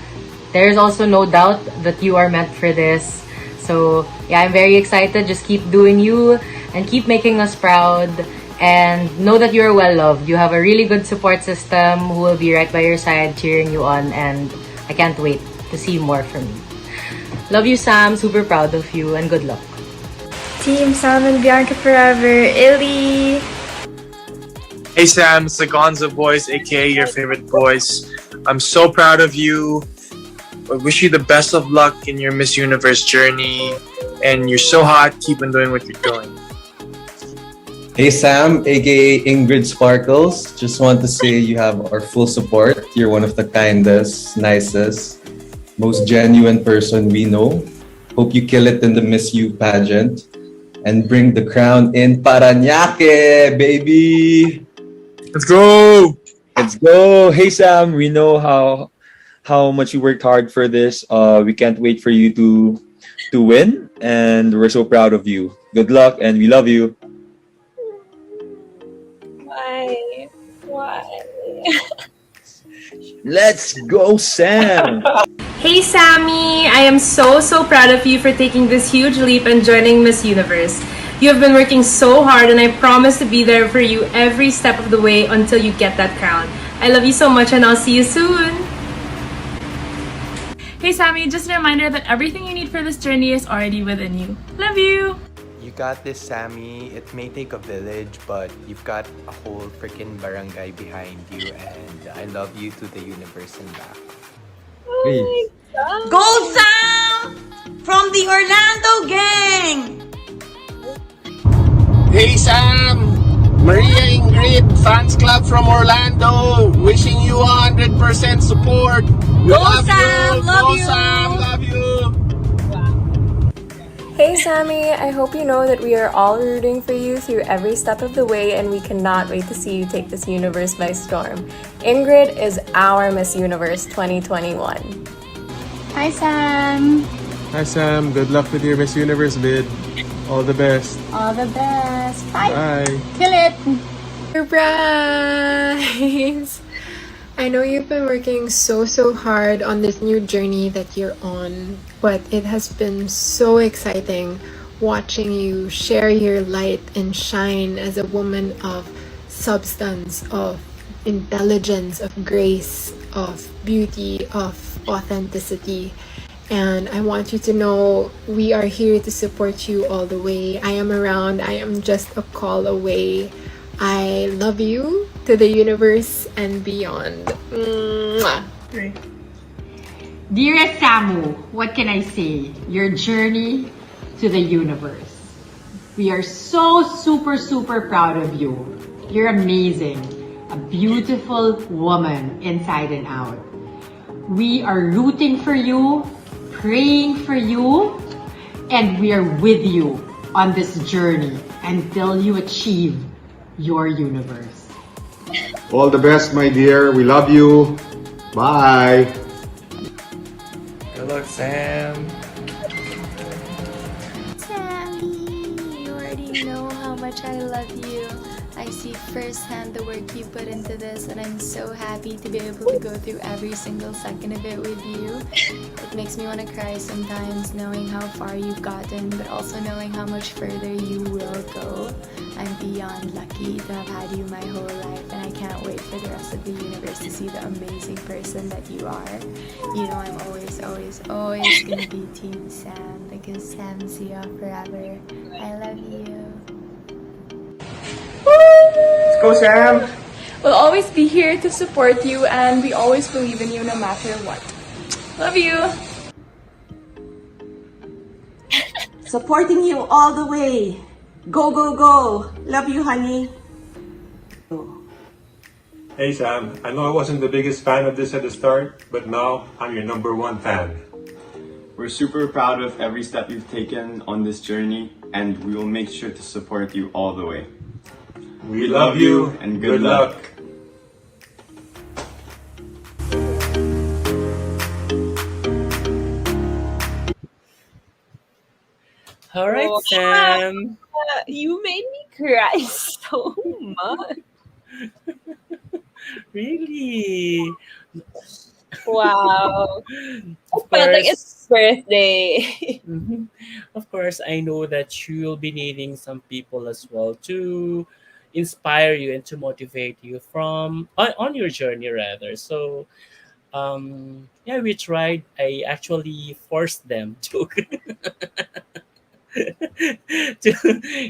There's also no doubt that you are meant for this. So yeah, I'm very excited. Just keep doing you and keep making us proud. And know that you're well loved. You have a really good support system who will be right by your side cheering you on, and I can't wait to see more from you. Love you, Sam. Super proud of you, and good luck. Team Sam and Bianca forever. Illy. Hey Sam, it's the Gonzo Boys, aka your favorite boys. I'm so proud of you. I wish you the best of luck in your Miss Universe journey. And you're so hot, keep on doing what you're doing. Hey Sam, aka Ingrid Sparkles. Just want to say you have our full support. You're one of the kindest, nicest, most genuine person we know. Hope you kill it in the Miss U pageant and bring the crown in Parañaque, baby. Let's go! Let's go. Hey Sam, we know how much you worked hard for this. We can't wait for you to win, and we're so proud of you. Good luck, and we love you. Why? Let's go, Sam. Hey Sammy, I am so proud of you for taking this huge leap and joining Miss Universe. You have been working so hard, and I promise to be there for you every step of the way until you get that crown. I love you so much, and I'll see you soon. Hey Sammy, just a reminder that everything you need for this journey is already within you. Love you! You got this, Sammy. It may take a village, but you've got a whole freaking barangay behind you, and I love you to the universe and back. Hey. Gold Sam from the Orlando gang! Hey Sam! Maria Ingrid, fans club from Orlando, wishing you 100% support. We Go love Sam! you! Love Go you! Sam! Love you! Hey Sammy, I hope you know that we are all rooting for you through every step of the way, and we cannot wait to see you take this universe by storm. Ingrid is our Miss Universe 2021. Hi Sam! Hi Sam, good luck with your Miss Universe bid. All the best. All the best! Bye! Bye. Kill it! Surprise! I know you've been working so hard on this new journey that you're on, but it has been so exciting watching you share your light and shine as a woman of substance, of intelligence, of grace, of beauty, of authenticity. And I want you to know we are here to support you all the way. I am around. I am just a call away. I love you to the universe and beyond. Mwah. Dearest Samu, what can I say? Your journey to the universe. We are so super proud of you. You're amazing. A beautiful woman inside and out. We are rooting for you, praying for you, and we are with you on this journey until you achieve your universe. All the best, my dear. We love you. Bye. Good luck, Sam. Sammy, you already know how much I love you. I see firsthand the work you put into this, and I'm so happy to be able to go through every single second of it with you. It makes me want to cry sometimes knowing how far you've gotten, but also knowing how much further you will go. I'm beyond lucky to have had you my whole life, and I can't wait for the rest of the universe to see the amazing person that you are. You know I'm always gonna be Team Sam, because Sam's here forever. I love you. Let's go, Sam! We'll always be here to support you, and we always believe in you no matter what. Love you! Supporting you all the way. Go, go, go. Love you, honey. Hey Sam, I know I wasn't the biggest fan of this at the start, but now I'm your #1 fan. We're super proud of every step you've taken on this journey, and we will make sure to support you all the way. We love you and good luck. All right, Sam. You made me cry so much. Really? Wow. Of I felt like course. it's birthday. Of course, I know that you'll be needing some people as well to inspire you and to motivate you from on your journey rather. So yeah, we tried. I actually forced them to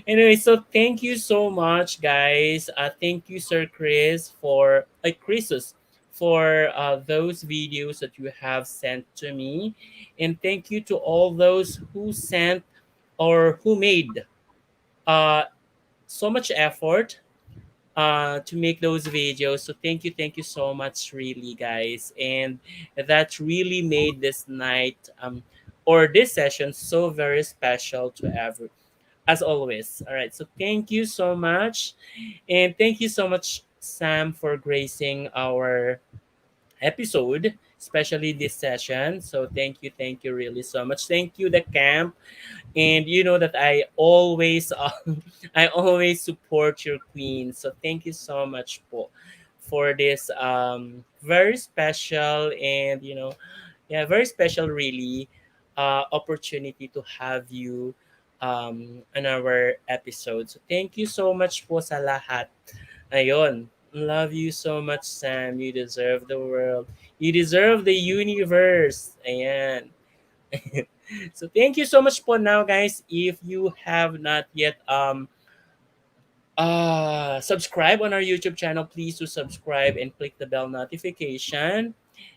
anyway, so thank you so much, guys. Thank you, Sir Chris, for Chrisus, for those videos that you have sent to me, and thank you to all those who sent or who made uh, so much effort to make those videos. So thank you so much, really, guys, and that really made this night or this session so very special to everyone as always. All right. So thank you so much. And thank you so much, Sam, for gracing our episode, especially this session. So thank you really so much. Thank you, the camp. And you know that I always I always support your queen. So thank you so much for this very special and yeah, very special really opportunity to have you on our episode. So thank you so much po sa lahat. Ayun. Love you so much, Sam. You deserve the world. You deserve the universe. Ayan. So thank you so much po now, guys. If you have not yet subscribe on our YouTube channel, please do subscribe and click the bell notification.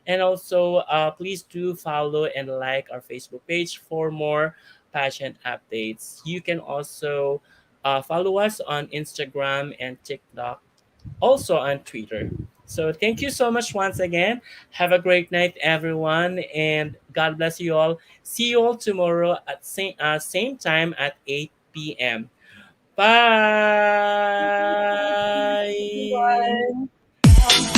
And also, please do follow and like our Facebook page for more passion updates. You can also follow us on Instagram and TikTok, also on Twitter. So thank you so much once again. Have a great night, everyone, and God bless you all. See you all tomorrow at same time at 8 p.m. Bye. Everyone.